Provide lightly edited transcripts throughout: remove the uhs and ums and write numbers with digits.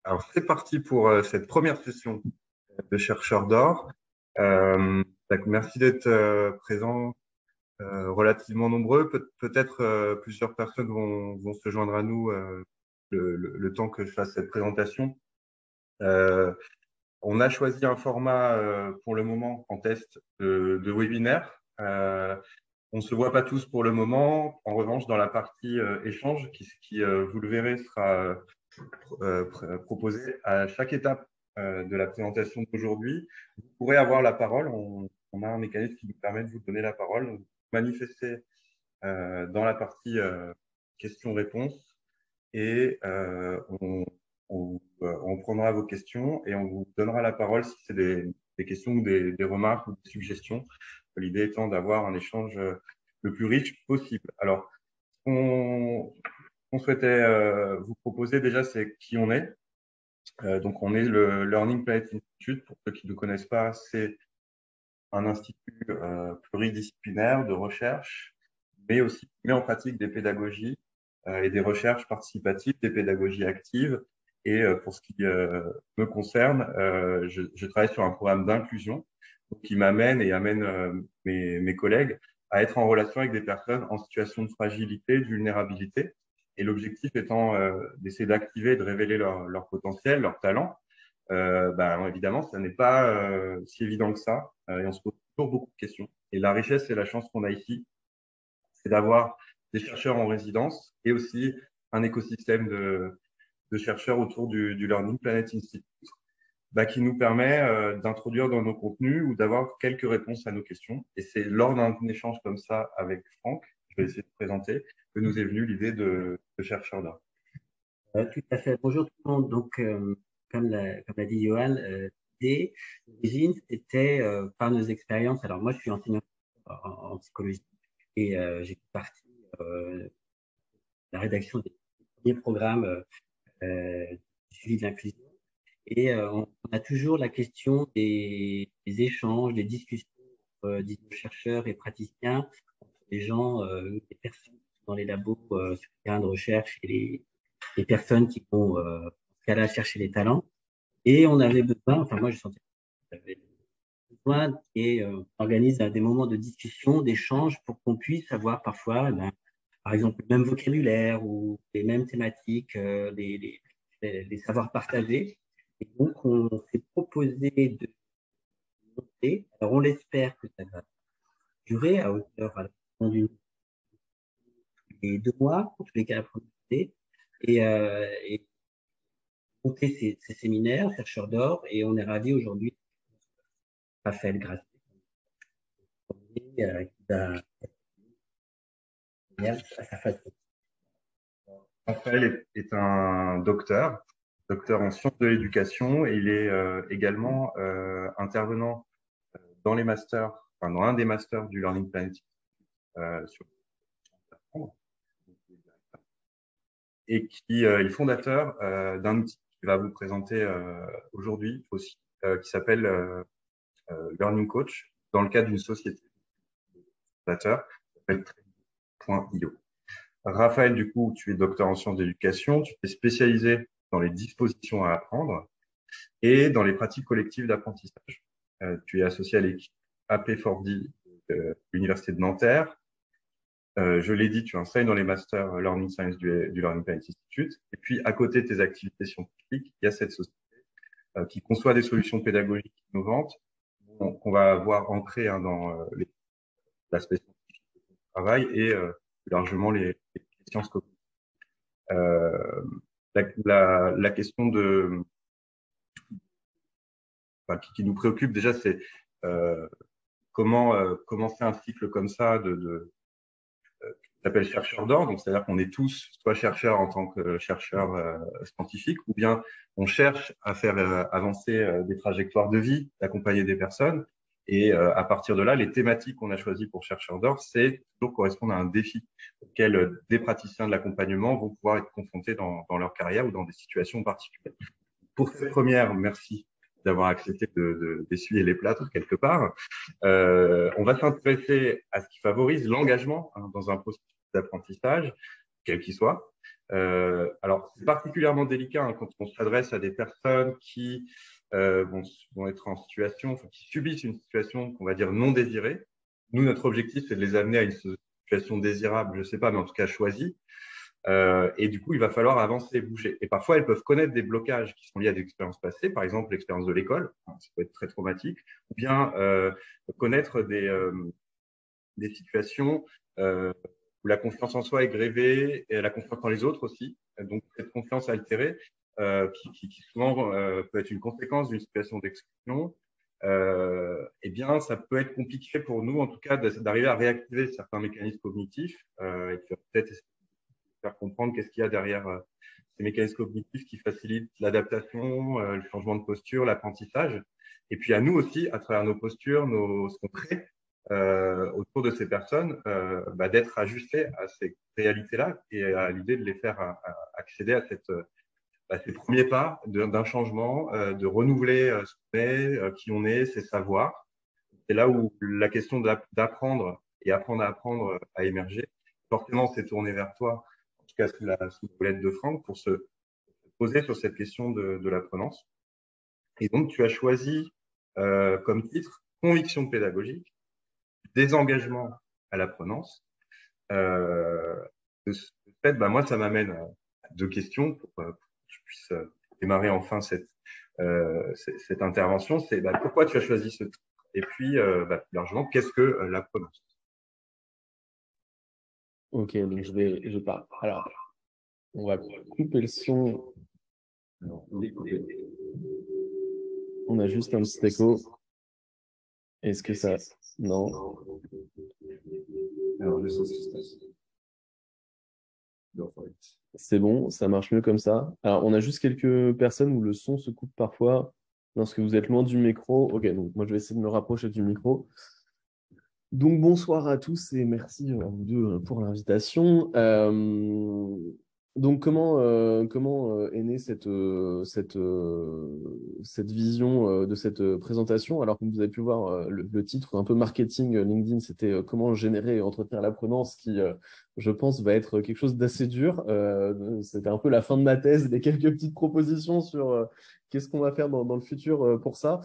Alors, c'est parti pour cette première session de chercheurs d'or. Merci d'être présents, relativement nombreux. Peut-être plusieurs personnes vont se joindre à nous le temps que je fasse cette présentation. On a choisi un format pour le moment en test de webinaire. On ne se voit pas tous pour le moment. En revanche, dans la partie échange, qui vous le verrez, sera proposée à chaque étape de la présentation d'aujourd'hui. Vous pourrez avoir la parole. On a un mécanisme qui nous permet de vous donner la parole. Donc, manifestez dans la partie questions-réponses et on prendra vos questions et on vous donnera la parole si c'est des questions ou des remarques ou des suggestions. L'idée étant d'avoir un échange le plus riche possible. Alors, on souhaitait vous proposer déjà, c'est qui on est. Donc, on est le Learning Planet Institute. Pour ceux qui ne le connaissent pas, c'est un institut pluridisciplinaire de recherche, mais aussi qui met en pratique des pédagogies et des recherches participatives, des pédagogies actives. Et pour ce qui me concerne, je travaille sur un programme d'inclusion qui m'amène et amène mes collègues à être en relation avec des personnes en situation de fragilité, de vulnérabilité. Et l'objectif étant d'essayer d'activer et de révéler leur potentiel, leur talent. Évidemment, ça n'est pas si évident que ça. Et on se pose toujours beaucoup de questions. Et la richesse et la chance qu'on a ici, c'est d'avoir des chercheurs en résidence et aussi un écosystème de chercheurs autour du Learning Planet Institute qui nous permet d'introduire dans nos contenus ou d'avoir quelques réponses à nos questions. Et c'est lors d'un échange comme ça avec Franck, je vais essayer de présenter, que nous est venue l'idée de chercheurs d'art. Tout à fait. Bonjour tout le monde. Donc, comme l'a dit Johan, l'idée d'origine, c'était par nos expériences. Alors, moi, je suis enseignant en psychologie et j'ai fait partie de la rédaction des premiers programmes du suivi de l'inclusion. Et on a toujours la question des échanges, des discussions entre disons, chercheurs et praticiens, entre les gens, les personnes qui sont dans les labos sur le terrain de recherche et les personnes qui vont dans ce cas-là chercher les talents. Et on avait besoin, enfin moi je sentais qu'on avait besoin et organise des moments de discussion, d'échange pour qu'on puisse avoir parfois, par exemple, le même vocabulaire ou les mêmes thématiques, les savoirs partagés. Et donc on s'est proposé de monter. Alors on l'espère que ça va durer à hauteur d'une et 2 mois, en tous les cas la première année. Et monter ces séminaires, chercheurs d'or, et on est ravis aujourd'hui Raphaël Grasset, qui va à sa façon. Raphaël est un docteur en sciences de l'éducation, et il est également intervenant dans les masters, enfin, dans un des masters du Learning Planet sur et qui est le fondateur d'un outil qu'il va vous présenter aujourd'hui aussi, qui s'appelle Learning Coach, dans le cadre d'une société fondateur qui s'appelle Training.io. Raphaël, du coup, tu es docteur en sciences d'éducation, tu t'es spécialisé dans les dispositions à apprendre et dans les pratiques collectives d'apprentissage. Tu es associé à l'équipe AP4D de l'Université de Nanterre. Je l'ai dit, tu enseignes dans les masters Learning Science du Learning Planet Institute. Et puis, à côté de tes activités scientifiques, il y a cette société qui conçoit des solutions pédagogiques innovantes qu'on va voir ancrées dans l'aspect scientifique du travail et plus largement les sciences cognitives. La question qui nous préoccupe déjà, c'est comment commencer un cycle comme ça qui s'appelle chercheur d'or. Donc, c'est-à-dire qu'on est tous soit chercheurs en tant que chercheurs scientifiques, ou bien on cherche à faire avancer des trajectoires de vie, d'accompagner des personnes. Et à partir de là, les thématiques qu'on a choisies pour chercheurs d'or, c'est toujours correspondre à un défi auquel des praticiens de l'accompagnement vont pouvoir être confrontés dans leur carrière ou dans des situations particulières. Pour cette première, merci d'avoir accepté d'essuyer les plâtres quelque part. On va s'intéresser à ce qui favorise l'engagement dans un processus d'apprentissage. quel qu'il soit. Alors, c'est particulièrement délicat hein, quand on s'adresse à des personnes qui vont être en situation, enfin, qui subissent une situation qu'on va dire non désirée. Nous, notre objectif, c'est de les amener à une situation désirable, je sais pas, mais en tout cas choisie. Et du coup, il va falloir avancer, bouger. Et parfois, elles peuvent connaître des blocages qui sont liés à des expériences passées, par exemple l'expérience de l'école, ça peut être très traumatique, ou bien connaître des situations où la confiance en soi est grévée et la confiance en les autres aussi. Donc, cette confiance altérée, qui souvent peut être une conséquence d'une situation d'exclusion, eh bien, ça peut être compliqué pour nous, en tout cas, d'arriver à réactiver certains mécanismes cognitifs et puis peut-être faire comprendre qu'est-ce qu'il y a derrière ces mécanismes cognitifs qui facilitent l'adaptation, le changement de posture, l'apprentissage. Et puis à nous aussi, à travers nos postures, ce qu'on crée autour de ces personnes, d'être ajustés à ces réalités-là et à l'idée de les faire accéder à ces premiers pas d'un changement, de renouveler ce qu'on est, qui on est, ses savoirs. C'est là où la question d'apprendre et apprendre à apprendre a émergé. Forcément, c'est tourné vers toi, en tout cas sous la houlette de Franck, pour se poser sur cette question de l'apprenance. Et donc, tu as choisi comme titre Conviction pédagogique, désengagement à l'apprenance. De ce fait, moi, ça m'amène à deux questions pour que tu puisses démarrer enfin cette intervention. C'est pourquoi tu as choisi ce titre et puis, plus largement, qu'est-ce que l'apprenance? Ok, donc je pars. Alors, on va couper le son. Non, découper. On a juste un petit écho. Est-ce que ça... Non. Alors, je sens ce qui se passe. C'est bon, ça marche mieux comme ça. Alors, on a juste quelques personnes où le son se coupe parfois lorsque vous êtes loin du micro. Ok, donc moi, je vais essayer de me rapprocher du micro. Donc, bonsoir à tous et merci à vous deux pour l'invitation. Donc, comment est née cette vision de cette présentation? Alors, comme vous avez pu voir, le titre un peu marketing LinkedIn, c'était comment générer et entretenir l'apprenance, qui, je pense, va être quelque chose d'assez dur. C'était un peu la fin de ma thèse, des quelques petites propositions sur qu'est-ce qu'on va faire dans le futur pour ça.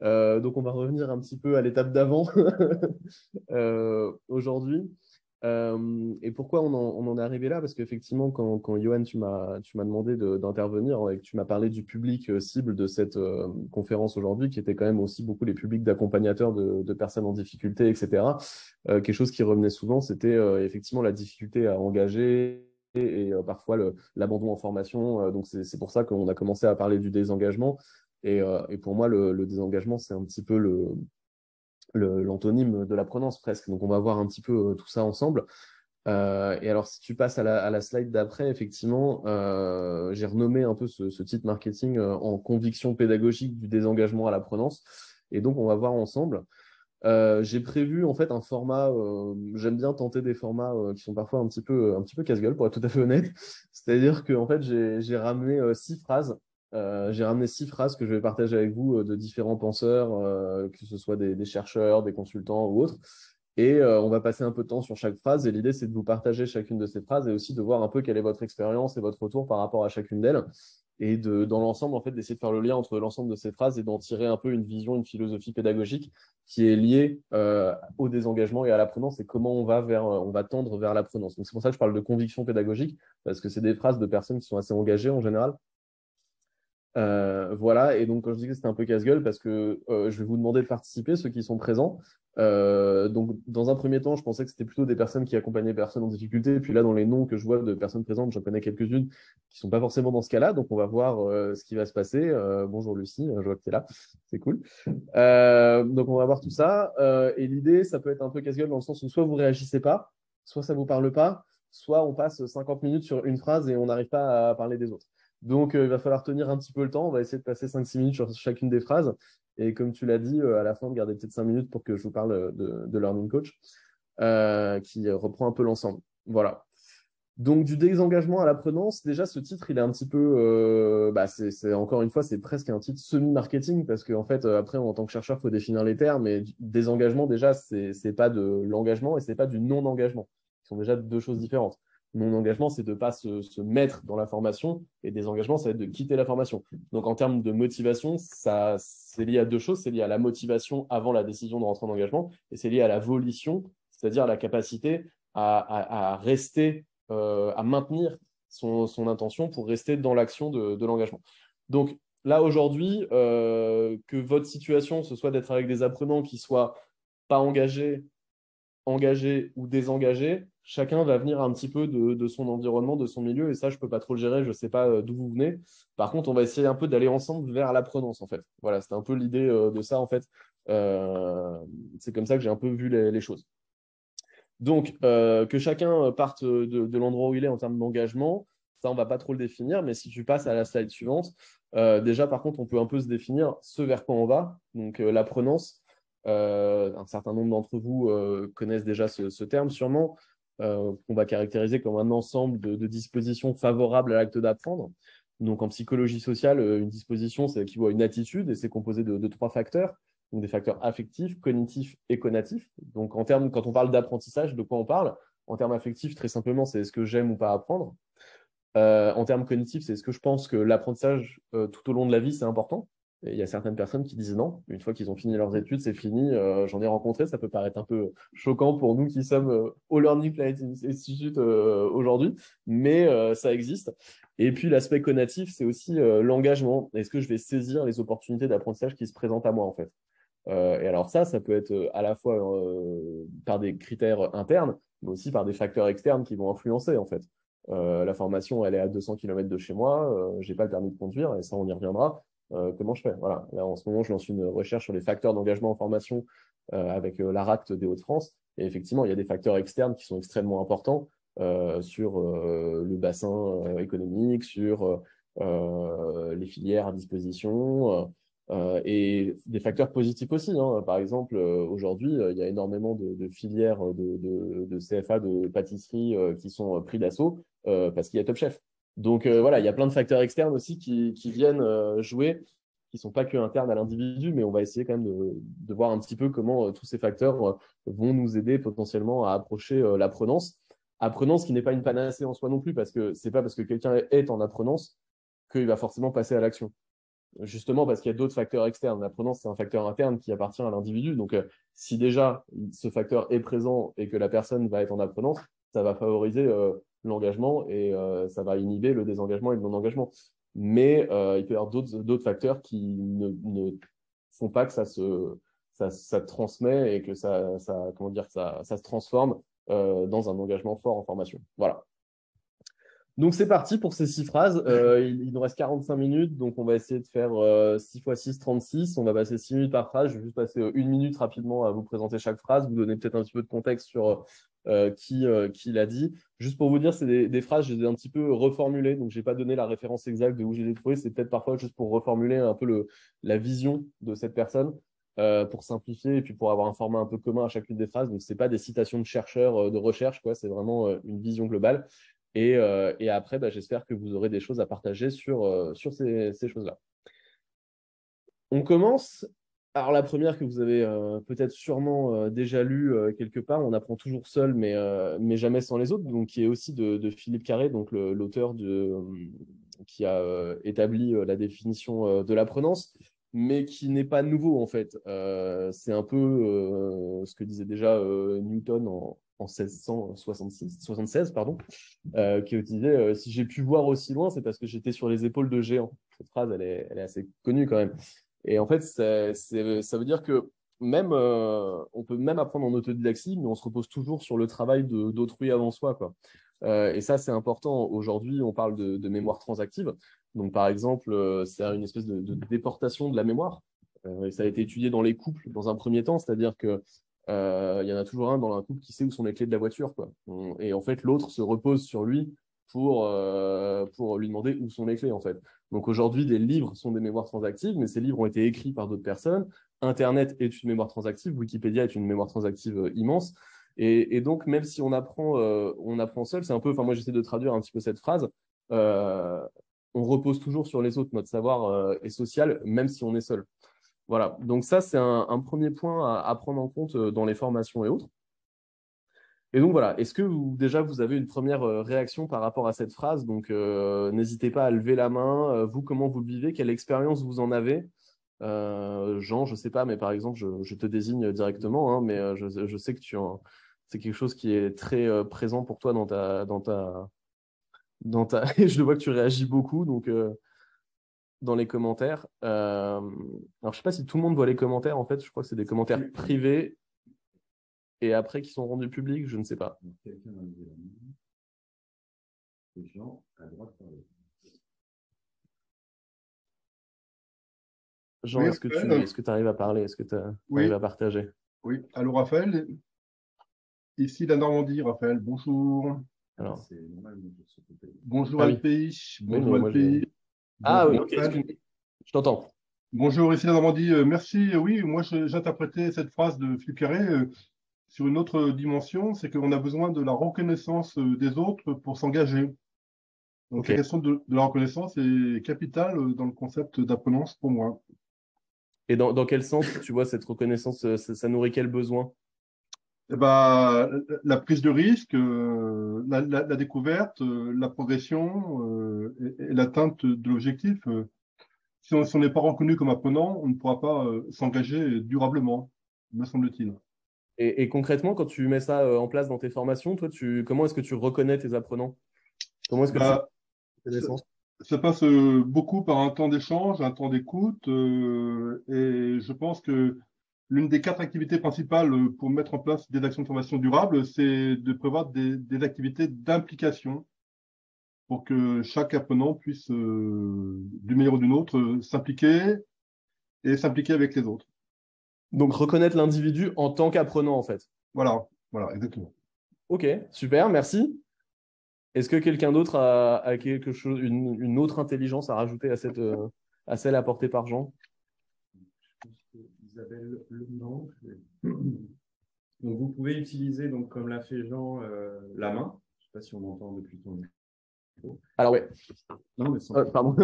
Donc, on va revenir un petit peu à l'étape d'avant aujourd'hui. Et pourquoi on en est arrivé là? Parce qu'effectivement, quand Johan, tu m'as demandé d'intervenir et que tu m'as parlé du public cible de cette conférence aujourd'hui, qui était quand même aussi beaucoup les publics d'accompagnateurs de personnes en difficulté, etc. Quelque chose qui revenait souvent, c'était effectivement la difficulté à engager et parfois l'abandon en formation. Donc, c'est pour ça qu'on a commencé à parler du désengagement. Et pour moi, le désengagement, c'est un petit peu l'antonyme de l'apprenance presque. Donc, on va voir un petit peu tout ça ensemble. Et alors, si tu passes à la slide d'après, effectivement, j'ai renommé un peu ce titre marketing en conviction pédagogique du désengagement à l'apprenance. Et donc, on va voir ensemble. J'ai prévu en fait un format. J'aime bien tenter des formats qui sont parfois un petit peu casse-gueule, pour être tout à fait honnête. C'est-à-dire que en fait, j'ai ramené 6 phrases. J'ai ramené 6 phrases que je vais partager avec vous de différents penseurs, que ce soit des chercheurs, des consultants ou autres. Et on va passer un peu de temps sur chaque phrase. Et l'idée, c'est de vous partager chacune de ces phrases et aussi de voir un peu quelle est votre expérience et votre retour par rapport à chacune d'elles. Et dans l'ensemble, en fait, d'essayer de faire le lien entre l'ensemble de ces phrases et d'en tirer un peu une vision, une philosophie pédagogique qui est liée au désengagement et à l'apprenance et comment on va tendre vers l'apprenance. Donc, c'est pour ça que je parle de conviction pédagogique, parce que c'est des phrases de personnes qui sont assez engagées en général. Voilà, et donc quand je dis que c'était un peu casse-gueule, parce que je vais vous demander de participer, ceux qui sont présents. Donc, dans un premier temps, je pensais que c'était plutôt des personnes qui accompagnaient des personnes en difficulté. Et puis là, dans les noms que je vois de personnes présentes, j'en connais quelques-unes qui sont pas forcément dans ce cas-là. Donc, on va voir ce qui va se passer. Bonjour Lucie, je vois que tu es là. C'est cool. Donc, on va voir tout ça. Et l'idée, ça peut être un peu casse-gueule dans le sens où soit vous réagissez pas, soit ça vous parle pas, soit on passe 50 minutes sur une phrase et on n'arrive pas à parler des autres. Donc, il va falloir tenir un petit peu le temps. On va essayer de passer 5-6 minutes sur chacune des phrases. Et comme tu l'as dit, à la fin, de garder peut-être 5 minutes pour que je vous parle de Learning Coach, qui reprend un peu l'ensemble. Voilà. Donc, du désengagement à l'apprenance, déjà, ce titre, il est un petit peu... encore une fois, c'est presque un titre semi-marketing parce qu'en fait, après, en tant que chercheur, il faut définir les termes. Et désengagement, déjà, c'est pas de l'engagement et c'est pas du non-engagement. Ce sont déjà deux choses différentes. Non-engagement, c'est de ne pas se mettre dans la formation, et désengagement, ça va être de quitter la formation. Donc, en termes de motivation, c'est lié à deux choses. C'est lié à la motivation avant la décision de rentrer en engagement, et c'est lié à la volition, c'est-à-dire la capacité à rester, à maintenir son intention pour rester dans l'action de l'engagement. Donc, là, aujourd'hui, que votre situation, ce soit d'être avec des apprenants qui soient pas engagés, engagé ou désengagé, chacun va venir un petit peu de son environnement, de son milieu, et ça, je ne peux pas trop le gérer, je ne sais pas d'où vous venez. Par contre, on va essayer un peu d'aller ensemble vers l'apprenance, en fait. Voilà, c'était un peu l'idée de ça, en fait. C'est comme ça que j'ai un peu vu les choses. Donc, que chacun parte de l'endroit où il est en termes d'engagement, ça, on ne va pas trop le définir, mais si tu passes à la slide suivante, déjà, par contre, on peut un peu se définir ce vers quoi on va, donc l'apprenance. Un certain nombre d'entre vous connaissent déjà ce terme sûrement, qu'on va caractériser comme un ensemble de dispositions favorables à l'acte d'apprendre. Donc en psychologie sociale, une disposition, ça équivaut à une attitude et c'est composé de trois facteurs, donc des facteurs affectifs, cognitifs et conatifs. Donc en termes, quand on parle d'apprentissage, de quoi on parle? En termes affectifs, très simplement, c'est est-ce que j'aime ou pas apprendre. En termes cognitifs, c'est est-ce que je pense que l'apprentissage tout au long de la vie, c'est important? Et il y a certaines personnes qui disent non, une fois qu'ils ont fini leurs études, c'est fini. J'en ai rencontré, ça peut paraître un peu choquant pour nous qui sommes au Learning Planet Institute aujourd'hui, mais ça existe. Et puis l'aspect conatif, c'est aussi l'engagement. Est-ce que je vais saisir les opportunités d'apprentissage qui se présentent à moi en fait? Et alors ça peut être à la fois par des critères internes, mais aussi par des facteurs externes qui vont influencer en fait. La formation, elle est à 200 km de chez moi, j'ai pas le permis de conduire, et ça, on y reviendra. Comment je fais? Voilà. Là, en ce moment, je lance une recherche sur les facteurs d'engagement en formation avec l'ARACT des Hauts-de-France. Et effectivement, il y a des facteurs externes qui sont extrêmement importants sur le bassin économique, sur les filières à disposition. Et des facteurs positifs aussi, hein. Par exemple, aujourd'hui, il y a énormément de filières de CFA, de pâtisserie qui sont pris d'assaut parce qu'il y a Top Chef. Donc voilà, il y a plein de facteurs externes aussi qui viennent jouer, qui ne sont pas que internes à l'individu, mais on va essayer quand même de voir un petit peu comment tous ces facteurs vont nous aider potentiellement à approcher l'apprenance. Apprenance qui n'est pas une panacée en soi non plus, parce que c'est pas parce que quelqu'un est en apprenance qu'il va forcément passer à l'action. Justement parce qu'il y a d'autres facteurs externes. L'apprenance, c'est un facteur interne qui appartient à l'individu. Donc, si déjà ce facteur est présent et que la personne va être en apprenance, ça va favoriser l'engagement et ça va inhiber le désengagement et le non-engagement. Mais il peut y avoir d'autres facteurs qui ne font pas que ça transmet et que comment dire, ça se transforme dans un engagement fort en formation. Voilà. Donc, c'est parti pour ces 6 phrases. Il nous reste 45 minutes, donc on va essayer de faire 6 x 6, 36. On va passer 6 minutes par phrase. Je vais juste passer 1 minute rapidement à vous présenter chaque phrase, vous donner peut-être un petit peu de contexte sur qui l'a dit. Juste pour vous dire, c'est des phrases, je les ai un petit peu reformulées, donc je n'ai pas donné la référence exacte de où je les ai trouvées. C'est peut-être parfois juste pour reformuler un peu la vision de cette personne. Pour simplifier et puis pour avoir un format un peu commun à chacune des phrases. Donc, ce n'est pas des citations de chercheurs de recherche, quoi. C'est vraiment une vision globale. Et après, j'espère que vous aurez des choses à partager sur ces choses-là. On commence. Alors, la première que vous avez peut-être sûrement déjà lue quelque part, on apprend toujours seul, mais jamais sans les autres, donc qui est aussi de Philippe Carré, donc l'auteur qui a établi la définition de l'apprenance, mais qui n'est pas nouveau en fait. C'est un peu ce que disait déjà Newton en 1676, pardon, qui utilisait si j'ai pu voir aussi loin, c'est parce que j'étais sur les épaules de géants. Cette phrase, elle est assez connue quand même. Et en fait, ça veut dire que même, on peut même apprendre en autodidactie, mais on se repose toujours sur le travail d'autrui avant soi, quoi. Et ça, c'est important. Aujourd'hui, on parle de mémoire transactive. Donc, par exemple, c'est une espèce de déportation de la mémoire. Et ça a été étudié dans les couples dans un premier temps, c'est-à-dire que il y en a toujours un dans un couple qui sait où sont les clés de la voiture, quoi. Et en fait, l'autre se repose sur lui pour lui demander où sont les clés, en fait. Donc aujourd'hui, les livres sont des mémoires transactives, mais ces livres ont été écrits par d'autres personnes. Internet est une mémoire transactive, Wikipédia est une mémoire transactive immense. Et donc, même si on apprend seul, c'est un peu, enfin moi j'essaie de traduire un petit peu cette phrase, on repose toujours sur les autres, notre savoir est social, même si on est seul. Voilà, donc ça c'est un premier point à prendre en compte dans les formations et autres. Et donc voilà, est-ce que déjà vous avez une première réaction par rapport à cette phrase? Donc n'hésitez pas à lever la main. Vous, comment vous le vivez? Quelle expérience vous en avez? Jean, je sais pas, mais par exemple, je te désigne directement, hein, mais je sais que c'est quelque chose qui est très présent pour toi et je le vois que tu réagis beaucoup, donc dans les commentaires. Alors, je sais pas si tout le monde voit les commentaires, en fait, je crois que c'est des commentaires privés et après qui sont rendus publics, je ne sais pas. Jean, Oui, est-ce que tu arrives à parler? Est-ce que tu arrives à partager? oui. Allô, Raphaël. Ici la Normandie, Raphaël. Bonjour. Alors, Bonjour ah oui. Alpi. Oui, Bonjour mais moi, Alpi. Ah Bonjour oui, ok, Raphaël. je t'entends. Bonjour, ici la Normandie. Merci. Oui, moi j'interprétais cette phrase de Philippe Carré sur une autre dimension, c'est qu'on a besoin de la reconnaissance des autres pour s'engager. Donc Ok. la question de la reconnaissance est capitale dans le concept d'apprenance pour moi. Et dans quel sens, tu vois, cette reconnaissance, ça nourrit quel besoin? Eh ben, la prise de risque, la découverte, la progression et l'atteinte de l'objectif. Si on n'est pas reconnu comme apprenant, on ne pourra pas s'engager durablement, me semble-t-il. Et concrètement, quand tu mets ça en place dans tes formations, toi, comment est-ce que tu reconnais tes apprenants? Comment est-ce que tu Bah, ça, connaissance? ça passe beaucoup par un temps d'échange, un temps d'écoute, et je pense que l'une des 4 activités principales pour mettre en place des actions de formation durable, c'est de prévoir des activités d'implication pour que chaque apprenant puisse, d'une manière ou d'une autre, s'impliquer et s'impliquer avec les autres. Donc, reconnaître l'individu en tant qu'apprenant, en fait. Voilà, voilà, exactement. Ok, super, merci. Est-ce que quelqu'un d'autre a quelque chose, une autre intelligence à rajouter à celle apportée par Jean? Isabelle Legrand. Donc, vous pouvez utiliser, donc, comme l'a fait Jean, la main. Je ne sais pas si on m'entend depuis ton micro. Alors, ouais. Non, mais Pardon.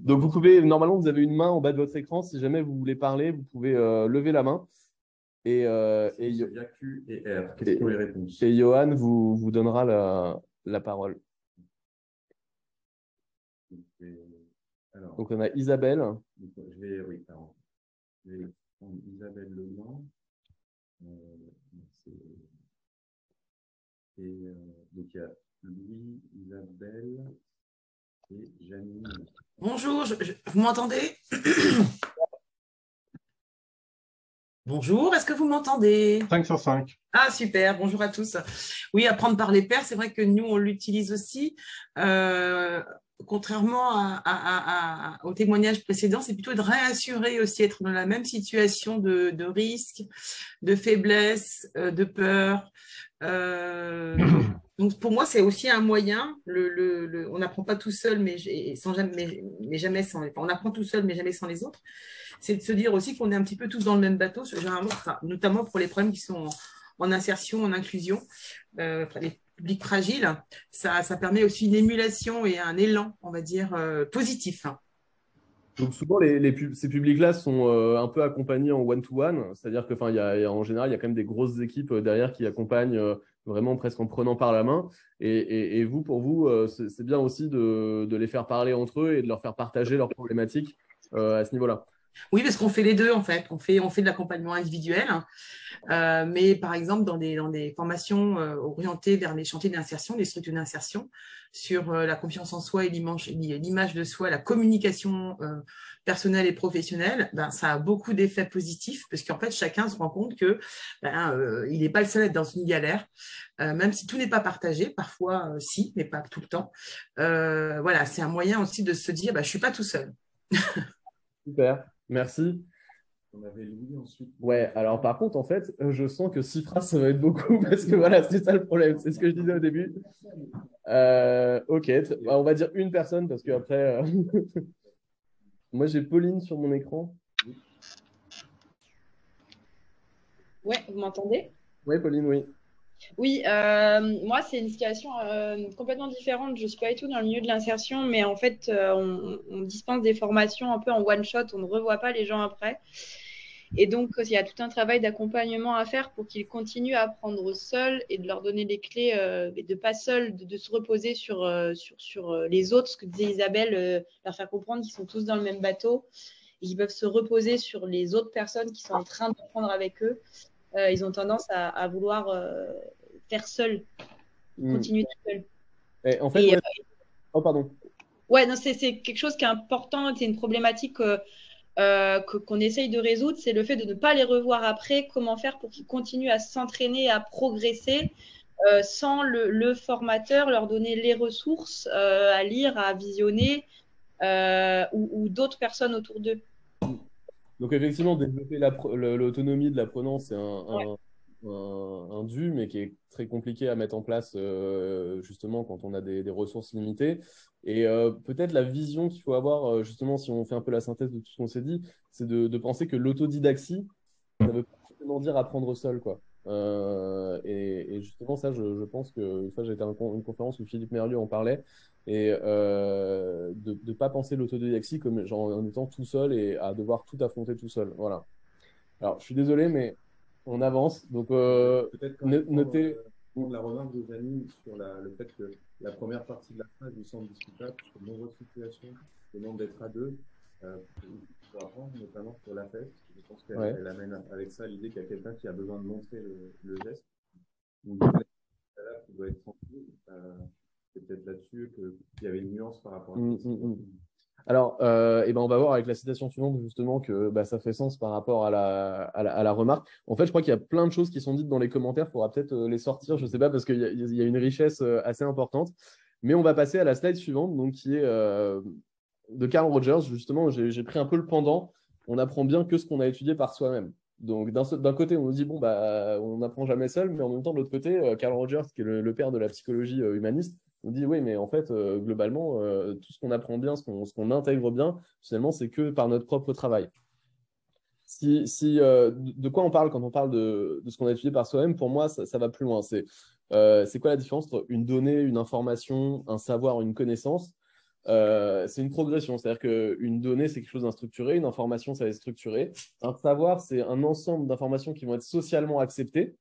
Donc, normalement, vous avez une main en bas de votre écran. Si jamais vous voulez parler, vous pouvez lever la main. Et il y a Q et R. Questions et réponses. Et Johan vous donnera la parole. Alors, donc, on a Isabelle. oui, pardon. Je vais prendre Isabelle Legrand. Donc, il y a Louis, Isabelle et Janine. Bonjour, vous m'entendez? Bonjour, est-ce que vous m'entendez? 5 sur 5. Ah, super, bonjour à tous. Oui, apprendre par les pairs, c'est vrai que nous, on l'utilise aussi. Contrairement au témoignage précédent, c'est plutôt de réassurer aussi, être dans la même situation de risque, de faiblesse, de peur. Donc pour moi, c'est aussi un moyen. On n'apprend pas tout seul, mais jamais sans. On apprend tout seul, mais jamais sans les autres. C'est de se dire aussi qu'on est un petit peu tous dans le même bateau, notamment pour les problèmes qui sont en insertion, en inclusion, les publics fragiles. Ça permet aussi une émulation et un élan, on va dire, positif. Donc souvent, ces publics-là sont un peu accompagnés en one-to-one, c'est-à-dire que, en général, il y a quand même des grosses équipes derrière qui accompagnent vraiment presque en prenant par la main. Et vous, pour vous, c'est bien aussi de les faire parler entre eux et de leur faire partager leurs problématiques à ce niveau-là. Oui, parce qu'on fait les deux, en fait. On fait de l'accompagnement individuel, mais par exemple, dans des formations orientées vers les chantiers d'insertion, les structures d'insertion, sur la confiance en soi et l'image de soi, la communication personnelle et professionnelle, ça a beaucoup d'effets positifs, parce qu'en fait, chacun se rend compte que il n'est pas le seul à être dans une galère, même si tout n'est pas partagé, parfois si, mais pas tout le temps. Voilà, c'est un moyen aussi de se dire, je ne suis pas tout seul. Super, merci. On avait Louis ensuite. Ouais, alors par contre, en fait, je sens que 6 phrases, ça va être beaucoup parce que voilà, c'est ça le problème. C'est ce que je disais au début. Ok, on va dire une personne parce que après, moi j'ai Pauline sur mon écran. Ouais, vous m'entendez? Oui, Pauline, oui. Oui, moi, c'est une situation complètement différente. Je ne suis pas du tout dans le milieu de l'insertion, mais en fait, on dispense des formations un peu en one-shot. On ne revoit pas les gens après. Et donc, il y a tout un travail d'accompagnement à faire pour qu'ils continuent à apprendre seuls et de leur donner les clés, et de pas seuls, de se reposer sur les autres, ce que disait Isabelle, leur faire comprendre qu'ils sont tous dans le même bateau et qu'ils peuvent se reposer sur les autres personnes qui sont en train d'apprendre avec eux. Ils ont tendance à vouloir faire seuls, continuer tout seuls. Et en fait, oh, pardon. Ouais, non, c'est quelque chose qui est important, c'est une problématique qu'on essaye de résoudre, c'est le fait de ne pas les revoir après, comment faire pour qu'ils continuent à s'entraîner, à progresser, sans le formateur leur donner les ressources à lire, à visionner, ou d'autres personnes autour d'eux. Donc effectivement, développer l'autonomie de l'apprenant, c'est un dû, mais qui est très compliqué à mettre en place justement quand on a des ressources limitées. Et peut-être la vision qu'il faut avoir, justement, si on fait un peu la synthèse de tout ce qu'on s'est dit, c'est de penser que l'autodidaxie, ça veut pas forcément dire apprendre seul, quoi. Et justement, ça, je pense que une fois, j'étais à une conférence où Philippe Merlieu en parlait, et de ne pas penser l'autodidaxie comme genre en étant tout seul et à devoir tout affronter tout seul. Voilà. Alors, je suis désolé, mais on avance. Donc, peut-être notez. La remarque de Dani sur le fait que la première partie de la phrase lui semble discutable, parce que de nombreuses situations demandent d'être à deux pour apprendre, notamment sur la fête. Je pense qu'elle amène avec ça l'idée qu'il y a quelqu'un qui a besoin de montrer le geste, ou qui doit être tranquille. C'est peut-être là-dessus qu'il y avait une nuance par rapport à ça. Alors, on va voir avec la citation suivante justement que ça fait sens par rapport à la remarque. En fait, je crois qu'il y a plein de choses qui sont dites dans les commentaires. Il faudra peut-être les sortir, je ne sais pas, parce qu'il y a une richesse assez importante. Mais on va passer à la slide suivante, donc, qui est de Carl Rogers. Justement, j'ai pris un peu le pendant. On apprend bien que ce qu'on a étudié par soi-même. Donc, d'un côté, on nous dit, on n'apprend jamais seul, mais en même temps, de l'autre côté, Carl Rogers, qui est le père de la psychologie humaniste, on dit oui, mais en fait, globalement, tout ce qu'on apprend bien, ce qu'on intègre bien, finalement, c'est que par notre propre travail. De quoi on parle quand on parle de ce qu'on a étudié par soi-même? Pour moi, ça va plus loin. C'est quoi la différence entre une donnée, une information, un savoir, une connaissance? C'est une progression. C'est-à-dire qu'une donnée, c'est quelque chose d'instructuré, une information, ça va être structuré. Un savoir, c'est un ensemble d'informations qui vont être socialement acceptées.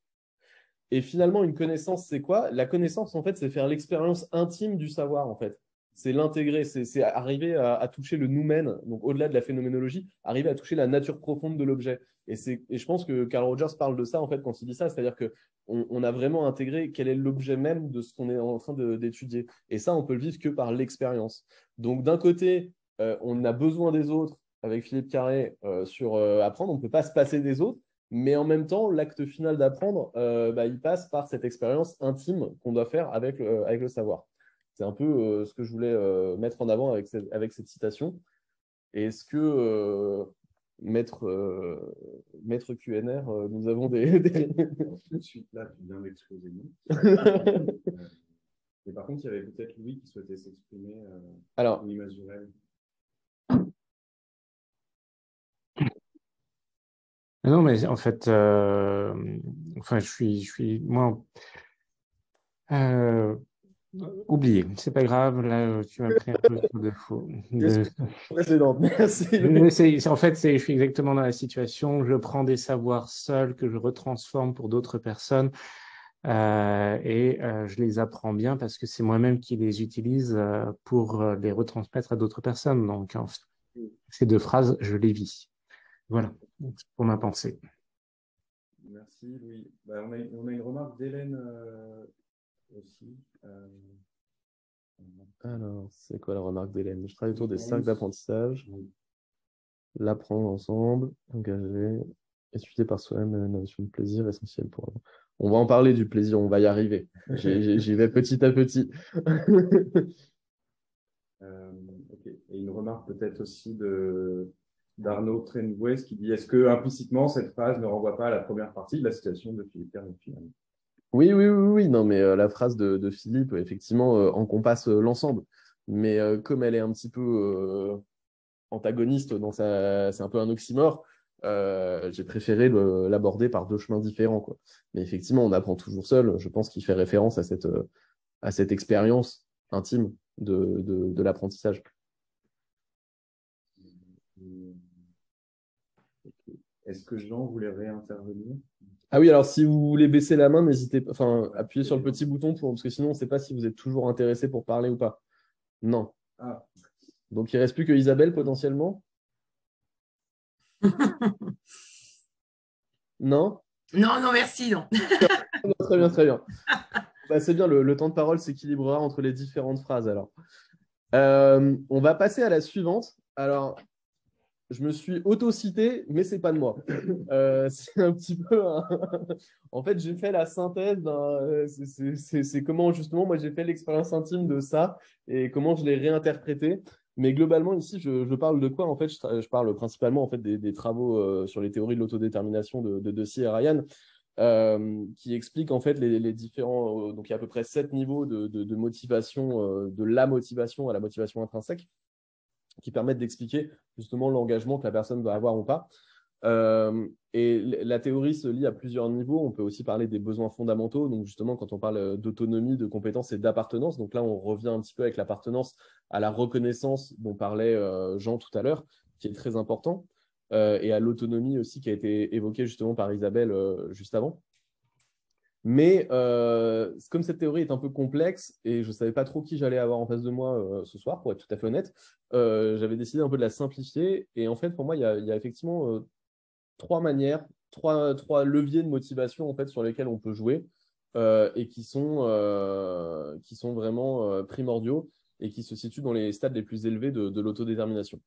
Et finalement, une connaissance, c'est quoi? La connaissance, en fait, c'est faire l'expérience intime du savoir, en fait. C'est l'intégrer, c'est arriver à toucher le noumen, donc au-delà de la phénoménologie, arriver à toucher la nature profonde de l'objet. Et je pense que Carl Rogers parle de ça, en fait, quand il dit ça, c'est-à-dire qu'on a vraiment intégré quel est l'objet même de ce qu'on est en train d'étudier. Et ça, on peut le vivre que par l'expérience. Donc, d'un côté, on a besoin des autres, avec Philippe Carré, sur apprendre, on ne peut pas se passer des autres. Mais en même temps, l'acte final d'apprendre, il passe par cette expérience intime qu'on doit faire avec le savoir. C'est un peu ce que je voulais mettre en avant avec cette citation. Et est-ce que, maître QNR, nous avons des... Tout de suite, là, tu viens d'exposer nous. Et par contre, il y avait peut-être Louis qui souhaitait s'exprimer Alors, Imagurel. Non, mais en fait, je suis moi oublié. C'est pas grave. Là, tu m'as pris un peu sur de faux. Précédente, merci. En fait, je suis exactement dans la situation. Je prends des savoirs seuls que je retransforme pour d'autres personnes. Je les apprends bien parce que c'est moi-même qui les utilise pour les retransmettre à d'autres personnes. Donc, en fait, ces deux phrases, je les vis. Voilà, pour ma pensée. Merci, Louis. On a une remarque d'Hélène aussi. Alors, c'est quoi la remarque d'Hélène? Je travaille autour des 5 d'apprentissage. L'apprendre ensemble, engagé, étudier par soi-même la notion de plaisir essentielle pour... On va en parler du plaisir, on va y arriver. J'y vais petit à petit. Okay. Et une remarque peut-être aussi d'Arnaud Trenouès qui dit: est-ce que implicitement cette phrase ne renvoie pas à la première partie de la citation de Philippe Carré? Oui. Non, mais la phrase de Philippe, effectivement, encompasse l'ensemble. Mais comme elle est un petit peu antagoniste, c'est un peu un oxymore, j'ai préféré l'aborder par 2 chemins différents, quoi. Mais effectivement, on apprend toujours seul. Je pense qu'il fait référence à cette expérience intime de l'apprentissage. Est-ce que Jean voulait réintervenir? Ah oui, alors si vous voulez baisser la main, n'hésitez pas, enfin, appuyez sur le petit bouton parce que sinon, on ne sait pas si vous êtes toujours intéressé pour parler ou pas. Non. Ah. Donc, il ne reste plus que Isabelle potentiellement. Non? Non, non, merci, non. Très bien, très bien. Bah, c'est bien, le temps de parole s'équilibrera entre les différentes phrases alors. On va passer à la suivante. Alors, je me suis auto-cité, mais c'est pas de moi. C'est un petit peu. En fait, j'ai fait la synthèse c'est comment justement, moi j'ai fait l'expérience intime de ça et comment je l'ai réinterprété. Mais globalement, ici, je parle de quoi? En fait, je parle principalement en fait, des travaux sur les théories de l'autodétermination de Deci et Ryan, qui expliquent en fait les différents. Donc, il y a à peu près 7 niveaux de motivation, de la motivation à la motivation intrinsèque, qui permettent d'expliquer justement l'engagement que la personne va avoir ou pas. Et la théorie se lie à plusieurs niveaux. On peut aussi parler des besoins fondamentaux. Donc justement, quand on parle d'autonomie, de compétence et d'appartenance, donc là, on revient un petit peu avec l'appartenance à la reconnaissance dont parlait Jean tout à l'heure, qui est très important, et à l'autonomie aussi qui a été évoquée justement par Isabelle juste avant. Mais comme cette théorie est un peu complexe et je ne savais pas trop qui j'allais avoir en face de moi ce soir, pour être tout à fait honnête, j'avais décidé un peu de la simplifier. Et en fait, pour moi, il y a effectivement 3 manières, 3 leviers de motivation en fait, sur lesquels on peut jouer et qui sont vraiment primordiaux et qui se situent dans les stades les plus élevés de l'autodétermination.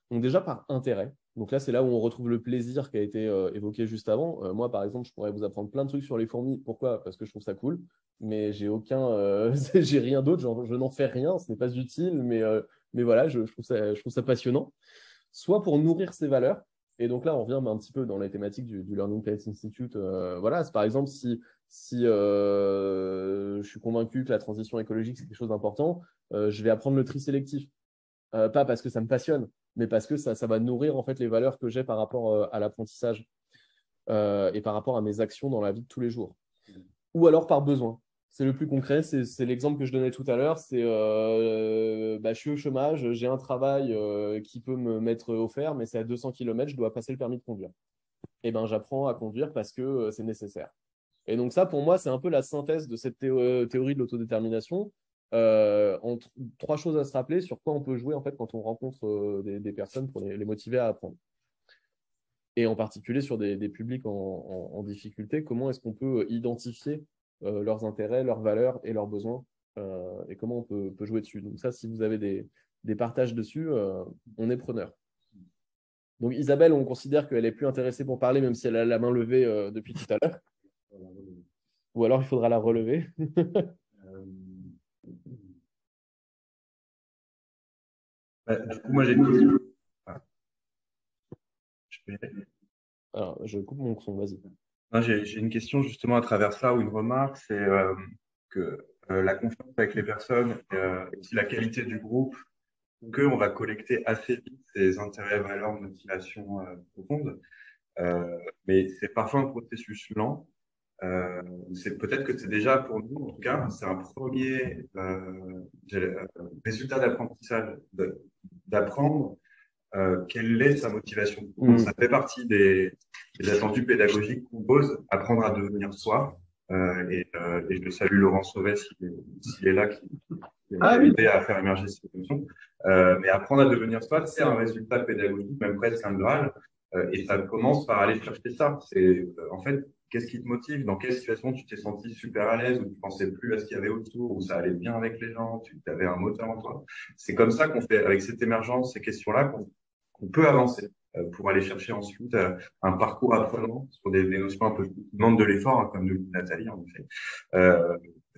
Donc déjà par intérêt. Donc là, c'est là où on retrouve le plaisir qui a été évoqué juste avant. Moi, par exemple, je pourrais vous apprendre plein de trucs sur les fourmis. Pourquoi? Parce que je trouve ça cool. Mais j'ai j'ai rien d'autre. Genre, je n'en fais rien. Ce n'est pas utile. Mais voilà, je trouve ça passionnant. Soit pour nourrir ses valeurs. Et donc là, on revient un petit peu dans les thématiques du Learning Planet Institute. Voilà, par exemple, si je suis convaincu que la transition écologique, c'est quelque chose d'important, je vais apprendre le tri sélectif. Pas parce que ça me passionne, mais parce que ça va nourrir en fait les valeurs que j'ai par rapport à l'apprentissage et par rapport à mes actions dans la vie de tous les jours. Ou alors par besoin. C'est le plus concret, c'est l'exemple que je donnais tout à l'heure, c'est je suis au chômage, j'ai un travail qui peut me mettre offert, mais c'est à 200 km, je dois passer le permis de conduire. Et ben j'apprends à conduire parce que c'est nécessaire. Et donc ça, pour moi, c'est un peu la synthèse de cette théorie de l'autodétermination. 3 choses à se rappeler sur quoi on peut jouer en fait quand on rencontre des personnes pour les motiver à apprendre. Et en particulier sur des publics en difficulté, comment est-ce qu'on peut identifier leurs intérêts, leurs valeurs et leurs besoins et comment on peut jouer dessus. Donc ça, si vous avez des partages dessus, on est preneur. Donc Isabelle, on considère qu'elle est plus intéressée pour parler, même si elle a la main levée depuis tout à l'heure. Ou alors il faudra la relever. Du coup, moi, j'ai une question. Alors, je coupe mon son, vas-y. J'ai une question justement à travers ça, ou une remarque, c'est que la confiance avec les personnes et aussi la qualité du groupe, qu'on va collecter assez vite ces intérêts, valeurs, motivations profondes. Mais c'est parfois un processus lent. C'est peut-être que c'est déjà pour nous, en tout cas, c'est un premier résultat d'apprentissage, d'apprendre quelle est sa motivation. Ça fait partie des attendus pédagogiques qu'on pose, apprendre à devenir soi. Et je salue Laurent Sauvet s'il est là, qui a aidé à faire émerger cette notion. Mais apprendre à devenir soi, c'est un résultat pédagogique, même presque un Graal. Et ça commence par aller chercher ça. C'est en fait, qu'est-ce qui te motive? Dans quelle situation tu t'es senti super à l'aise, où tu pensais plus à ce qu'il y avait autour, où ça allait bien avec les gens, tu avais un moteur en toi. C'est comme ça qu'on fait, avec cette émergence, ces questions-là, qu'on peut avancer pour aller chercher ensuite un parcours apprenant sur des notions un peu qui demandent de l'effort, hein, comme nous dit Nathalie, en effet.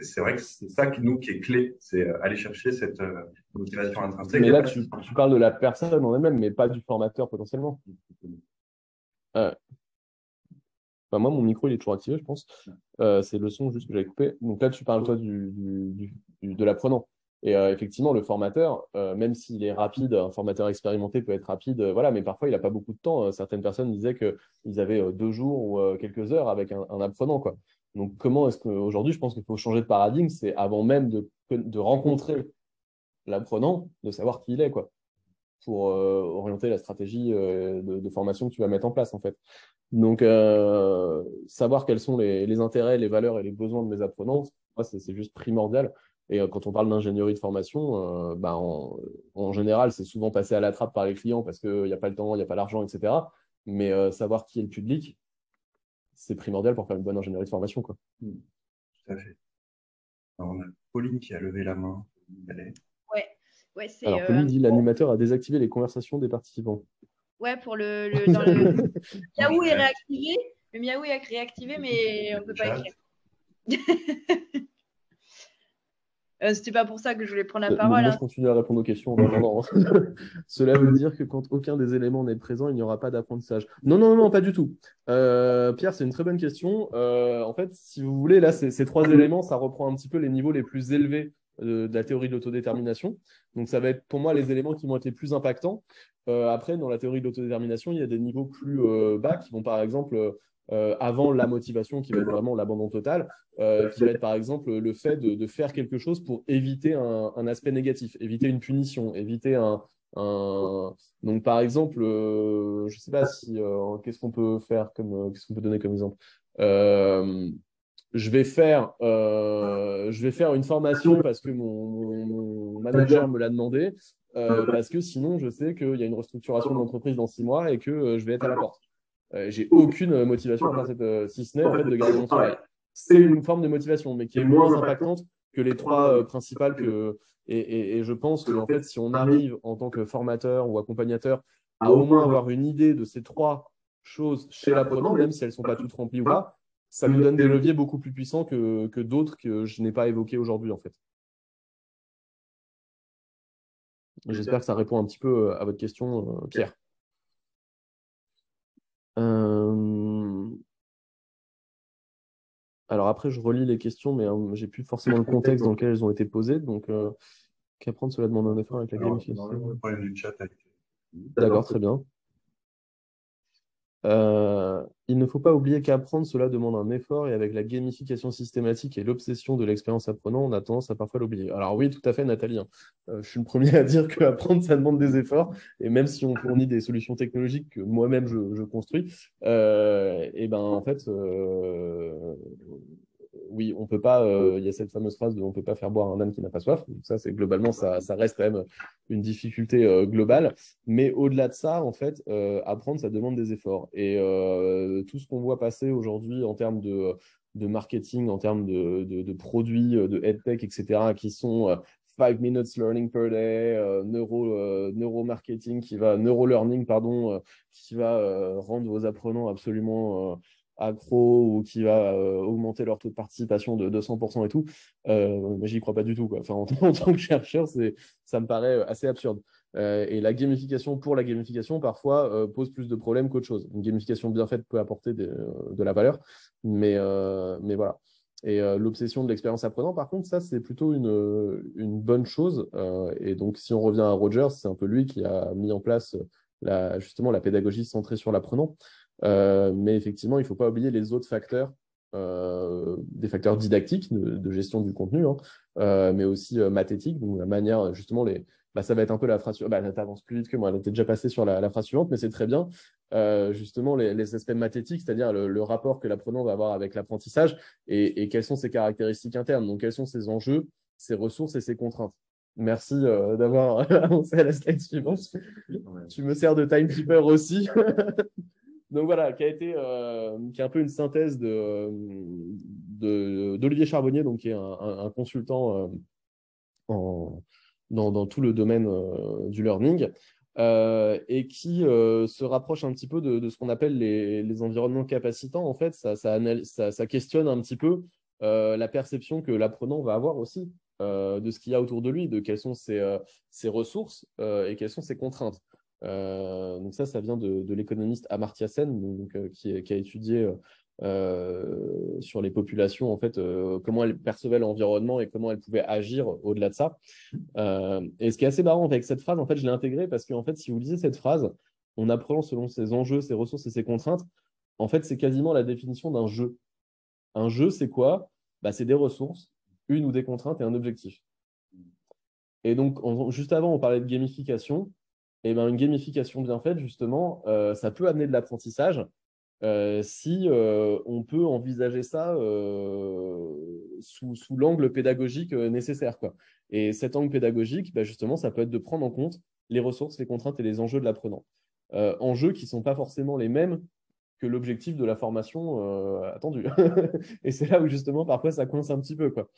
C'est vrai que c'est ça qui est clé, c'est aller chercher cette motivation intrinsèque. Mais là, tu parles de la personne en elle-même, mais pas du formateur potentiellement. Moi, mon micro, il est toujours activé, je pense. C'est le son juste que j'avais coupé. Donc là, tu parles, toi, de l'apprenant. Et effectivement, le formateur, même s'il est rapide, un formateur expérimenté peut être rapide, voilà, mais parfois, il n'a pas beaucoup de temps. Certaines personnes disaient qu'ils avaient 2 jours ou quelques heures avec un apprenant, quoi. Donc, comment est-ce qu'aujourd'hui, je pense qu'il faut changer de paradigme, c'est avant même de rencontrer l'apprenant, de savoir qui il est, quoi. pour orienter la stratégie de formation que tu vas mettre en place, en fait. Donc, savoir quels sont les intérêts, les valeurs et les besoins de mes apprenants, moi, c'est juste primordial. Et quand on parle d'ingénierie de formation, en général, c'est souvent passé à la trappe par les clients parce qu'il n'y a pas le temps, il n'y a pas l'argent, etc. Mais savoir qui est le public, c'est primordial pour faire une bonne ingénierie de formation, quoi. Tout à fait. Alors, on a Pauline qui a levé la main. Ouais, c'est. Alors, Pauline dit l'animateur a désactivé les conversations des participants. Ouais, dans le Miaou est réactivé. Le Miaou est réactivé, mais on ne peut pas écrire. C'était pas pour ça que je voulais prendre la parole. Moi, je continue à répondre aux questions en attendant. Cela veut dire que quand aucun des éléments n'est présent, il n'y aura pas d'apprentissage. Non, pas du tout. Pierre, c'est une très bonne question. En fait, si vous voulez, là, ces 3 éléments, ça reprend un petit peu les niveaux les plus élevés de la théorie de l'autodétermination. Donc, ça va être pour moi les éléments qui vont être les plus impactants. Après, dans la théorie de l'autodétermination, il y a des niveaux plus bas qui vont, par exemple, avant la motivation, qui va être vraiment l'abandon total, qui va être par exemple le fait de faire quelque chose pour éviter un aspect négatif, éviter une punition, éviter Donc par exemple, je ne sais pas si qu'est-ce qu'on peut faire qu'est-ce qu'on peut donner comme exemple. Je vais faire une formation parce que mon manager me l'a demandé, parce que sinon je sais qu'il y a une restructuration de l'entreprise dans 6 mois et que je vais être à la porte. J'ai aucune motivation à faire si ce n'est en fait de garder mon travail. C'est une forme de motivation, mais qui est moins impactante que les 3 principales. Et je pense que en fait, si on arrive en tant que formateur ou accompagnateur à au moins avoir une idée de ces 3 choses chez l'apprenant, même si elles ne sont pas toutes remplies ou pas, ça nous donne des leviers beaucoup plus puissants que d'autres que je n'ai pas évoqués aujourd'hui, en fait. J'espère que ça répond un petit peu à votre question, Pierre. Alors après, je relis les questions, mais j'ai plus forcément le contexte dans lequel elles ont été posées. Donc, qu'apprendre, cela demande un effort avec la gamification. Le problème du chat a été... D'accord, très bien. Il ne faut pas oublier qu'apprendre, cela demande un effort et avec la gamification systématique et l'obsession de l'expérience apprenant, on a tendance à parfois l'oublier. Alors oui, tout à fait, Nathalie. Je suis le premier à dire qu'apprendre, ça demande des efforts. Et même si on fournit des solutions technologiques que moi-même je construis, et ben en fait, oui, on peut pas. Il y a cette fameuse phrase de on peut pas faire boire un âne qui n'a pas soif. Donc ça, c'est globalement, ça reste quand même une difficulté globale. Mais au-delà de ça, en fait, apprendre, ça demande des efforts. Et tout ce qu'on voit passer aujourd'hui en termes de marketing, en termes de produits, de EdTech, etc., qui sont 5 minutes learning per day, neuro-marketing, neuro-learning, pardon, qui va rendre vos apprenants absolument accro ou qui va augmenter leur taux de participation de 200% et tout, j'y crois pas du tout, quoi. Enfin, en tant que chercheur, ça me paraît assez absurde. Et la gamification pour la gamification, parfois, pose plus de problèmes qu'autre chose. Une gamification bien faite peut apporter de la valeur, mais voilà. Et l'obsession de l'expérience apprenant, par contre, ça, c'est plutôt une bonne chose. Et donc, si on revient à Rogers, c'est un peu lui qui a mis en place justement la pédagogie centrée sur l'apprenant. Mais effectivement, il ne faut pas oublier les autres facteurs, des facteurs didactiques de gestion du contenu, mais aussi mathétiques, donc la manière, justement, ça va être un peu la phrase suivante. Tu avances plus vite que moi, elle était déjà passée sur la phrase suivante, mais c'est très bien. Justement, les aspects mathétiques, c'est-à-dire le rapport que l'apprenant va avoir avec l'apprentissage et quelles sont ses caractéristiques internes, donc quels sont ses enjeux, ses ressources et ses contraintes. Merci d'avoir avancé à la slide suivante. Tu me sers de timekeeper aussi. Donc voilà, qui est un peu une synthèse d'Olivier Charbonnier, donc qui est un consultant dans tout le domaine du learning, et qui se rapproche un petit peu de ce qu'on appelle les environnements capacitants. En fait, ça questionne un petit peu la perception que l'apprenant va avoir aussi de ce qu'il y a autour de lui, de quelles sont ses ressources et quelles sont ses contraintes. Donc ça vient de l'économiste Amartya Sen, donc, qui a étudié sur les populations, en fait, comment elles percevaient l'environnement et comment elles pouvaient agir au-delà de ça. Et ce qui est assez marrant avec cette phrase, en fait, je l'ai intégrée parce que, en fait, si vous lisez cette phrase, on apprend selon ses enjeux, ses ressources et ses contraintes. En fait, c'est quasiment la définition d'un jeu. Un jeu, c'est quoi? C'est des ressources, une ou des contraintes et un objectif. Et donc, juste avant, on parlait de gamification. Et ben, une gamification bien faite, justement, ça peut amener de l'apprentissage si on peut envisager ça sous l'angle pédagogique nécessaire, quoi. Et cet angle pédagogique, bah, justement, ça peut être de prendre en compte les ressources, les contraintes et les enjeux de l'apprenant. Enjeux qui ne sont pas forcément les mêmes que l'objectif de la formation attendue. Et c'est là où, justement, parfois, ça coince un petit peu, quoi.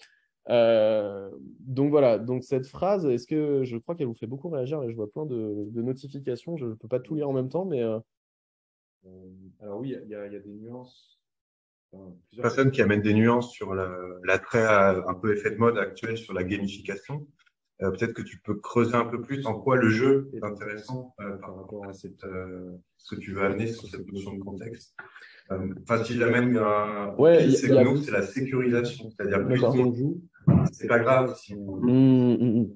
Donc voilà, donc cette phrase, est-ce que je crois qu'elle vous fait beaucoup réagir et je vois plein de notifications, je ne peux pas tout lire en même temps, mais alors oui, il y a des nuances. Personne qui amène des nuances sur l'attrait un peu effet de mode actuel sur la gamification. Peut-être que tu peux creuser un peu plus en quoi le jeu est intéressant par rapport à ce que tu veux amener sur cette notion de contexte. Enfin, si j'amène ouais, c'est que nous, c'est la sécurisation. C'est-à-dire que quand on joue, c'est pas grave si on...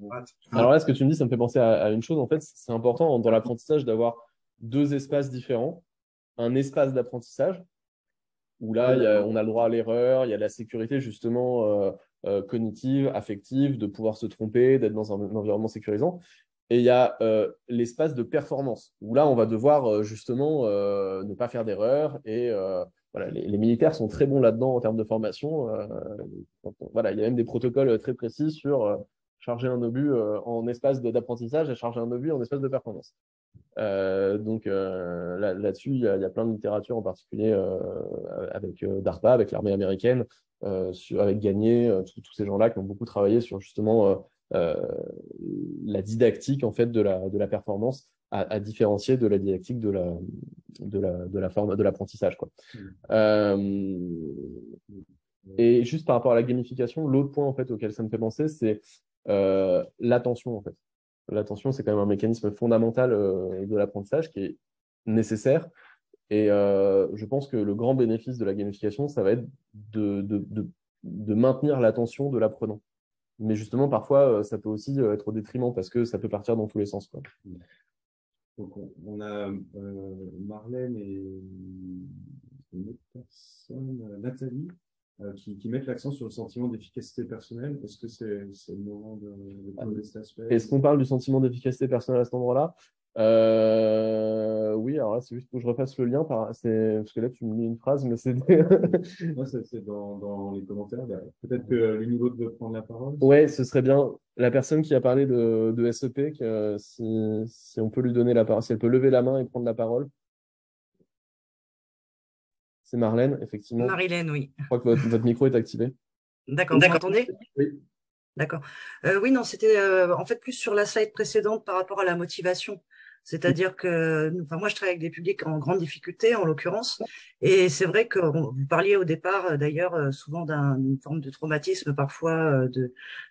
Alors là, ce que tu me dis, ça me fait penser à une chose. En fait, c'est important dans l'apprentissage d'avoir deux espaces différents. Un espace d'apprentissage, où là, on a le droit à l'erreur, il y a la sécurité justement cognitive, affective, de pouvoir se tromper, d'être dans un environnement sécurisant. Et il y a l'espace de performance, où là, on va devoir justement ne pas faire d'erreur. Et voilà, les militaires sont très bons là-dedans en termes de formation. Voilà, il y a même des protocoles très précis sur charger un obus en espace d'apprentissage et charger un obus en espace de performance. Donc là-dessus, il y a plein de littérature, en particulier avec DARPA, avec l'armée américaine, avec Gagné, tous ces gens-là qui ont beaucoup travaillé sur justement la didactique en fait de la performance à différencier de la didactique de l'apprentissage, quoi. Et juste par rapport à la gamification, l'autre point en fait auquel ça me fait penser, c'est l'attention en fait. L'attention, c'est quand même un mécanisme fondamental de l'apprentissage qui est nécessaire. Et je pense que le grand bénéfice de la gamification, ça va être de maintenir l'attention de l'apprenant. Mais justement, parfois, ça peut aussi être au détriment parce que ça peut partir dans tous les sens, quoi. Donc, on a Marlène et une autre personne, Nathalie, qui mettent l'accent sur le sentiment d'efficacité personnelle. Est-ce que c'est le moment de poser cet aspect? Est-ce qu'on parle du sentiment d'efficacité personnelle à cet endroit-là? Oui, alors là, c'est juste que je refasse le lien, parce que là, tu me dis une phrase, mais c'est... Moi, c'est dans les commentaires. Peut-être que l'une ou l'autre veut prendre la parole. Ouais, ce serait bien. La personne qui a parlé de SEP, si on peut lui donner la parole, si elle peut lever la main et prendre la parole. C'est Marlène, effectivement. Marilène, oui. Je crois que votre micro est activé. D'accord, vous m'entendez? Oui. D'accord. Oui, non, c'était en fait plus sur la slide précédente par rapport à la motivation. C'est-à-dire que, enfin, moi, je travaille avec des publics en grande difficulté, en l'occurrence, et c'est vrai que vous parliez au départ, d'ailleurs, souvent d'une forme de traumatisme, parfois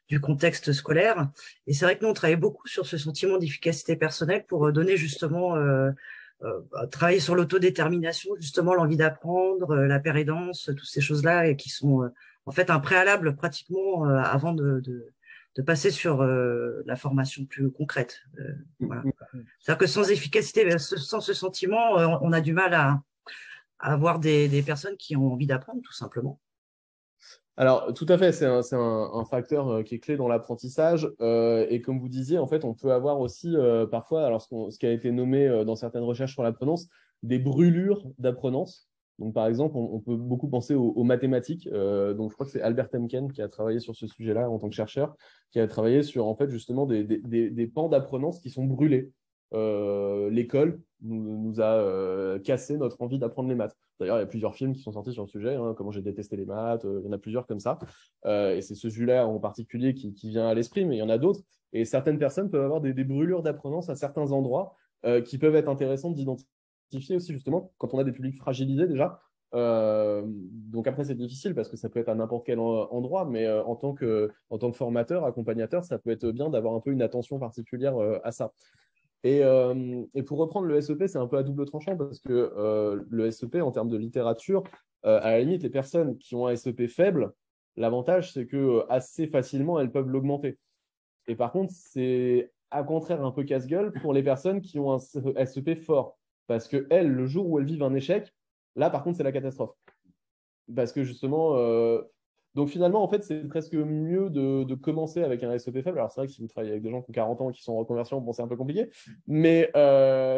du contexte scolaire. Et c'est vrai que nous, on travaille beaucoup sur ce sentiment d'efficacité personnelle pour donner justement travailler sur l'autodétermination, justement l'envie d'apprendre, la pérédance, toutes ces choses-là, et qui sont en fait un préalable pratiquement avant de passer sur la formation plus concrète. Voilà. C'est-à-dire que sans efficacité, sans ce sentiment, on a du mal à avoir des personnes qui ont envie d'apprendre, tout simplement. Alors, tout à fait, c'est un facteur qui est clé dans l'apprentissage. Et comme vous disiez, en fait, on peut avoir aussi parfois, alors ce qui a été nommé dans certaines recherches sur l'apprenance, des brûlures d'apprenance. Donc, par exemple, on peut beaucoup penser aux mathématiques. Donc, je crois que c'est Albert Temken qui a travaillé sur ce sujet-là en tant que chercheur, qui a travaillé sur, en fait, justement, des pans d'apprenance qui sont brûlés. L'école nous a cassé notre envie d'apprendre les maths. D'ailleurs, il y a plusieurs films qui sont sortis sur le sujet, hein, Comment j'ai détesté les maths, il y en a plusieurs comme ça. Et c'est ce sujet-là en particulier qui vient à l'esprit, mais il y en a d'autres. Et certaines personnes peuvent avoir des brûlures d'apprenance à certains endroits qui peuvent être intéressantes d'identifier aussi, justement, quand on a des publics fragilisés déjà. Donc après, c'est difficile parce que ça peut être à n'importe quel endroit, mais en tant que formateur, accompagnateur, ça peut être bien d'avoir un peu une attention particulière à ça. Et pour reprendre le SEP, c'est un peu à double tranchant parce que le SEP, en termes de littérature, à la limite, les personnes qui ont un SEP faible, l'avantage, c'est que assez facilement, elles peuvent l'augmenter. Et par contre, c'est à contraire un peu casse-gueule pour les personnes qui ont un SEP fort. Parce que elles, le jour où elles vivent un échec, là, par contre, c'est la catastrophe. Parce que justement, Donc finalement, en fait, c'est presque mieux de commencer avec un SEP faible. Alors c'est vrai que si vous travaillez avec des gens qui ont 40 ans et qui sont en reconversion, bon, c'est un peu compliqué. Mais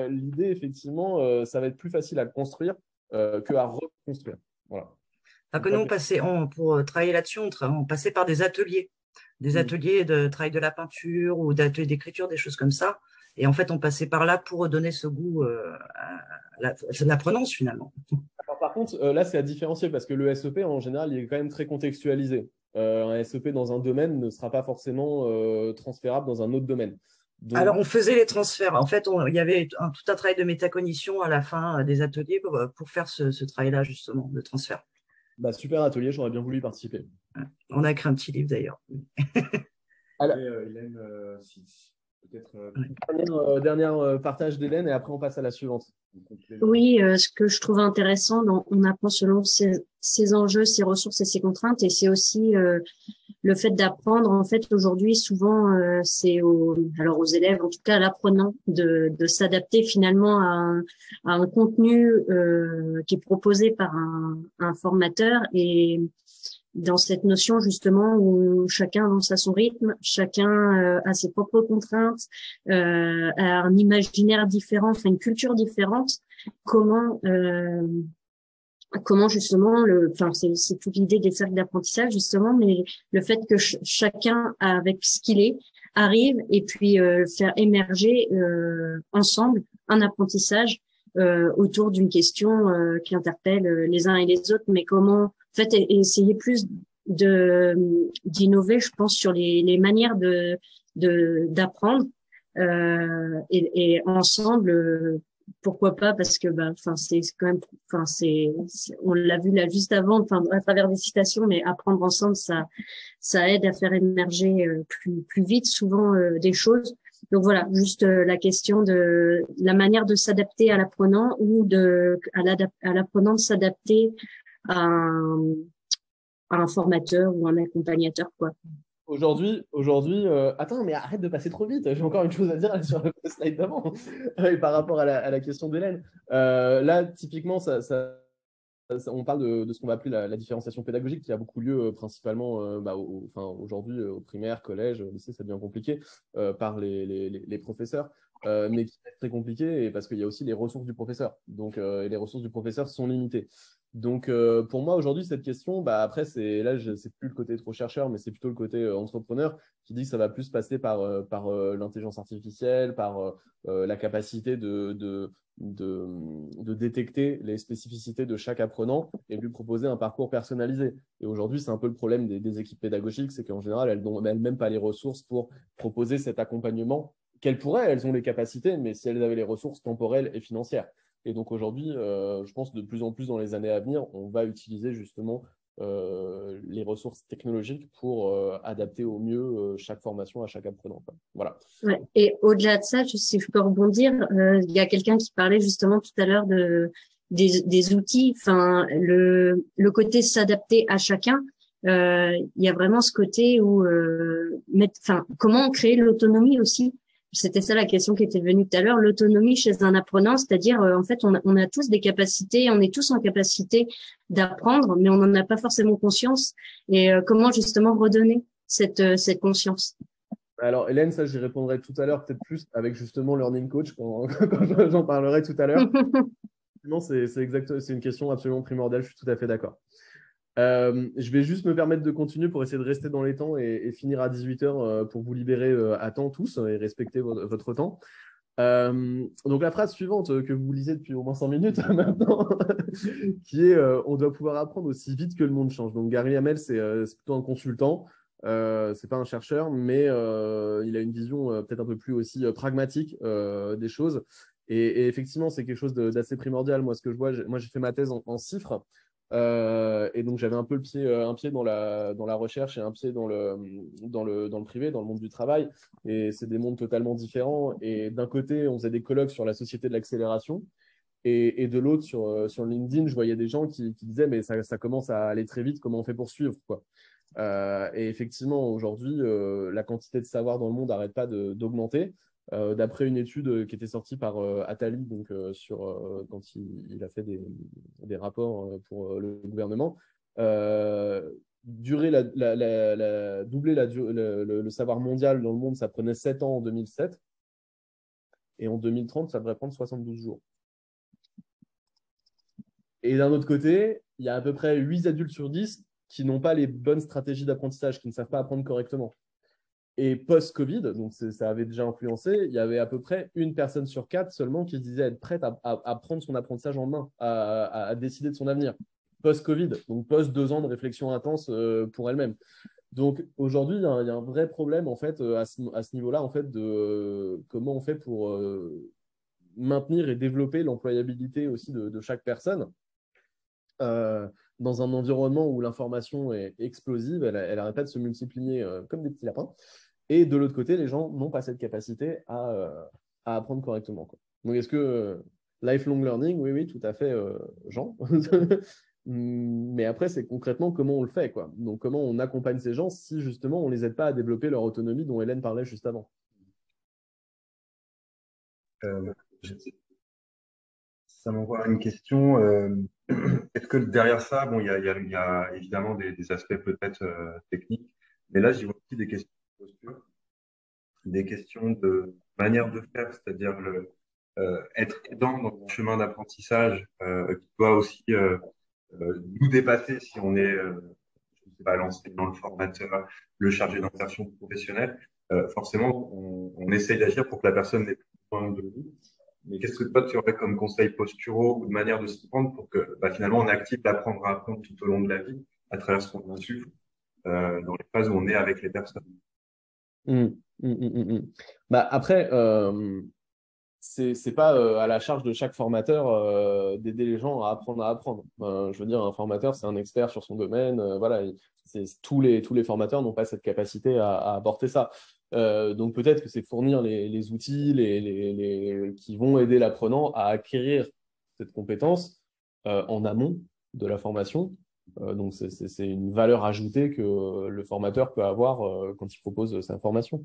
l'idée, effectivement, ça va être plus facile à construire qu'à reconstruire. Voilà. Alors que nous, pour travailler là-dessus, on passait par des ateliers de travail de la peinture ou d'ateliers d'écriture, des choses comme ça. Et en fait, on passait par là pour donner ce goût à l'apprenance finalement. Alors, par contre, là, c'est à différencier parce que le SEP, en général, il est quand même très contextualisé. Un SEP dans un domaine ne sera pas forcément transférable dans un autre domaine. Donc... Alors, on faisait les transferts. En fait, il y avait tout un travail de métacognition à la fin des ateliers pour faire ce travail-là, justement, de transfert. Bah, super atelier, j'aurais bien voulu y participer. On a écrit un petit livre d'ailleurs. Hélène, peut-être. Dernier partage d'Hélène et après on passe à la suivante. Oui, ce que je trouve intéressant, on apprend selon ses enjeux, ses ressources et ses contraintes, et c'est aussi le fait d'apprendre. En fait, aujourd'hui, souvent, c'est aux élèves, en tout cas à l'apprenant, de s'adapter finalement à un contenu qui est proposé par un formateur, et dans cette notion justement où chacun avance à son rythme, chacun a ses propres contraintes, a un imaginaire différent, enfin une culture différente. Comment justement c'est toute l'idée des cercles d'apprentissage justement, mais le fait que chacun avec ce qu'il est arrive et puis faire émerger ensemble un apprentissage autour d'une question qui interpelle les uns et les autres, mais comment en fait essayer plus d'innover, je pense, sur les manières d'apprendre et ensemble, pourquoi pas, parce que c'est quand même, on l'a vu là juste avant, à travers des citations, mais apprendre ensemble, ça aide à faire émerger plus vite souvent des choses. Donc voilà, juste la question de la manière de s'adapter à l'apprenant ou à l'apprenant de s'adapter à un formateur ou un accompagnateur, quoi. Aujourd'hui, attends, mais arrête de passer trop vite. J'ai encore une chose à dire sur le slide d'avant par rapport à la question d'Hélène. Là, typiquement, on parle de ce qu'on va appeler la différenciation pédagogique qui a beaucoup lieu principalement aujourd'hui au primaire, collège, lycée, ça devient compliqué par les professeurs, mais qui est très compliqué parce qu'il y a aussi les ressources du professeur. Donc, et les ressources du professeur sont limitées. Donc, pour moi, aujourd'hui, cette question, après, c'est plus le côté trop chercheur, mais c'est plutôt le côté entrepreneur qui dit que ça va plus passer par l'intelligence artificielle, par la capacité de détecter les spécificités de chaque apprenant et lui proposer un parcours personnalisé. Et aujourd'hui, c'est un peu le problème des équipes pédagogiques, c'est qu'en général, elles n'ont même pas les ressources pour proposer cet accompagnement qu'elles pourraient, elles ont les capacités, mais si elles avaient les ressources temporelles et financières. Et donc aujourd'hui, je pense de plus en plus dans les années à venir, on va utiliser justement les ressources technologiques pour adapter au mieux chaque formation à chaque apprenant. Voilà. Ouais. Et au-delà de ça, si je peux rebondir, il y a quelqu'un qui parlait justement tout à l'heure des outils, le côté s'adapter à chacun. Il y a vraiment ce côté où comment créer l'autonomie aussi. C'était ça la question qui était venue tout à l'heure, l'autonomie chez un apprenant, c'est-à-dire en fait on a tous des capacités, on est tous en capacité d'apprendre, mais on n'en a pas forcément conscience. Et comment justement redonner cette conscience? Alors Hélène, ça j'y répondrai tout à l'heure, peut-être plus avec justement Learning Coach quand j'en parlerai tout à l'heure. Non, c'est une question absolument primordiale, je suis tout à fait d'accord. Je vais juste me permettre de continuer pour essayer de rester dans les temps et finir à 18h pour vous libérer à temps tous et respecter votre temps. Donc la phrase suivante que vous lisez depuis au moins 100 minutes maintenant, qui est on doit pouvoir apprendre aussi vite que le monde change. Donc Gary Hamel, c'est plutôt un consultant, c'est pas un chercheur, mais il a une vision peut-être un peu plus aussi pragmatique des choses. Et effectivement, c'est quelque chose d'assez primordial. Moi, ce que je vois, j'ai fait ma thèse en chiffres. Et donc j'avais un peu un pied dans la recherche et un pied dans le privé, dans le monde du travail, et c'est des mondes totalement différents. Et d'un côté on faisait des colloques sur la société de l'accélération et de l'autre sur LinkedIn je voyais des gens qui disaient mais ça commence à aller très vite, comment on fait pour suivre quoi. Et effectivement aujourd'hui la quantité de savoir dans le monde n'arrête pas d'augmenter. D'après une étude qui était sortie par Attali, donc quand il a fait des rapports pour le gouvernement, doubler le savoir mondial dans le monde, ça prenait 7 ans en 2007. Et en 2030, ça devrait prendre 72 jours. Et d'un autre côté, il y a à peu près 8 adultes sur 10 qui n'ont pas les bonnes stratégies d'apprentissage, qui ne savent pas apprendre correctement. Et post-Covid, donc ça avait déjà influencé, il y avait à peu près 1 personne sur 4 seulement qui disait être prête à prendre son apprentissage en main, à décider de son avenir. Post-Covid, donc post-2 ans de réflexion intense pour elle-même. Donc aujourd'hui, il y a un vrai problème en fait à ce niveau-là en fait de comment on fait pour maintenir et développer l'employabilité aussi de chaque personne dans un environnement où l'information est explosive, elle n'arrête pas de se multiplier comme des petits lapins. Et de l'autre côté, les gens n'ont pas cette capacité à apprendre correctement, quoi. Donc est-ce que lifelong learning, oui, tout à fait, Jean. Mais après, c'est concrètement comment on le fait, quoi. Donc, comment on accompagne ces gens si justement on ne les aide pas à développer leur autonomie dont Hélène parlait juste avant. Ça m'envoie une question. Est-ce que derrière ça, bon, il y a évidemment des aspects peut-être techniques, mais là, j'y vois aussi des questions de posture, des questions de manière de faire, c'est-à-dire être aidant dans le chemin d'apprentissage qui doit aussi nous dépasser si on est je sais pas, l'enseignant, le formateur, le chargé d'insertion professionnelle. Forcément, on essaye d'agir pour que la personne n'ait plus besoin de nous. Mais qu'est-ce que toi, tu aurais comme conseils posturaux ou de manière de s'y prendre pour que finalement on active l'apprendre à apprendre tout au long de la vie à travers ce qu'on insuffle dans les phases où on est avec les personnes? Après, c'est pas à la charge de chaque formateur d'aider les gens à apprendre. Je veux dire, un formateur, c'est un expert sur son domaine. Voilà, tous les formateurs n'ont pas cette capacité à apporter ça. Donc peut-être que c'est fournir les outils qui vont aider l'apprenant à acquérir cette compétence en amont de la formation. Donc c'est une valeur ajoutée que le formateur peut avoir quand il propose sa formation.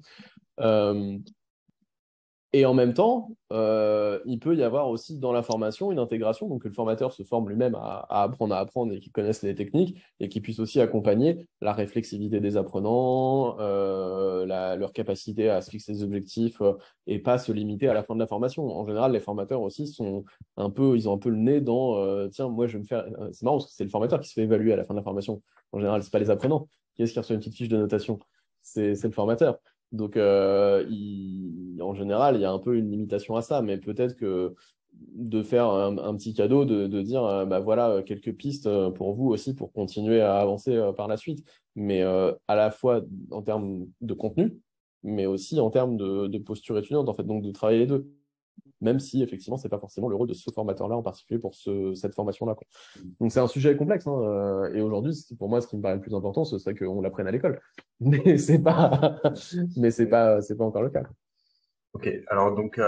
Et en même temps, il peut y avoir aussi dans la formation une intégration, donc que le formateur se forme lui-même à apprendre et qu'il connaisse les techniques et qu'il puisse aussi accompagner la réflexivité des apprenants, leur capacité à se fixer des objectifs et pas se limiter à la fin de la formation. En général, les formateurs aussi ils ont un peu le nez dans tiens, moi je vais me faire. C'est marrant parce que c'est le formateur qui se fait évaluer à la fin de la formation. En général, c'est pas les apprenants. Qui est-ce qui reçoit une petite fiche de notation? C'est le formateur. Donc, en général, il y a un peu une limitation à ça, mais peut-être que de faire un petit cadeau, de dire, voilà, quelques pistes pour vous aussi, pour continuer à avancer par la suite, mais à la fois en termes de contenu, mais aussi en termes de posture étudiante, en fait, donc de travailler les deux. Même si, effectivement, ce n'est pas forcément le rôle de ce formateur-là en particulier pour cette formation-là, quoi. Donc, c'est un sujet complexe. Et aujourd'hui, pour moi, ce qui me paraît le plus important, ce serait qu'on l'apprenne à l'école. Mais ce n'est pas encore le cas. Ok. Alors, donc, il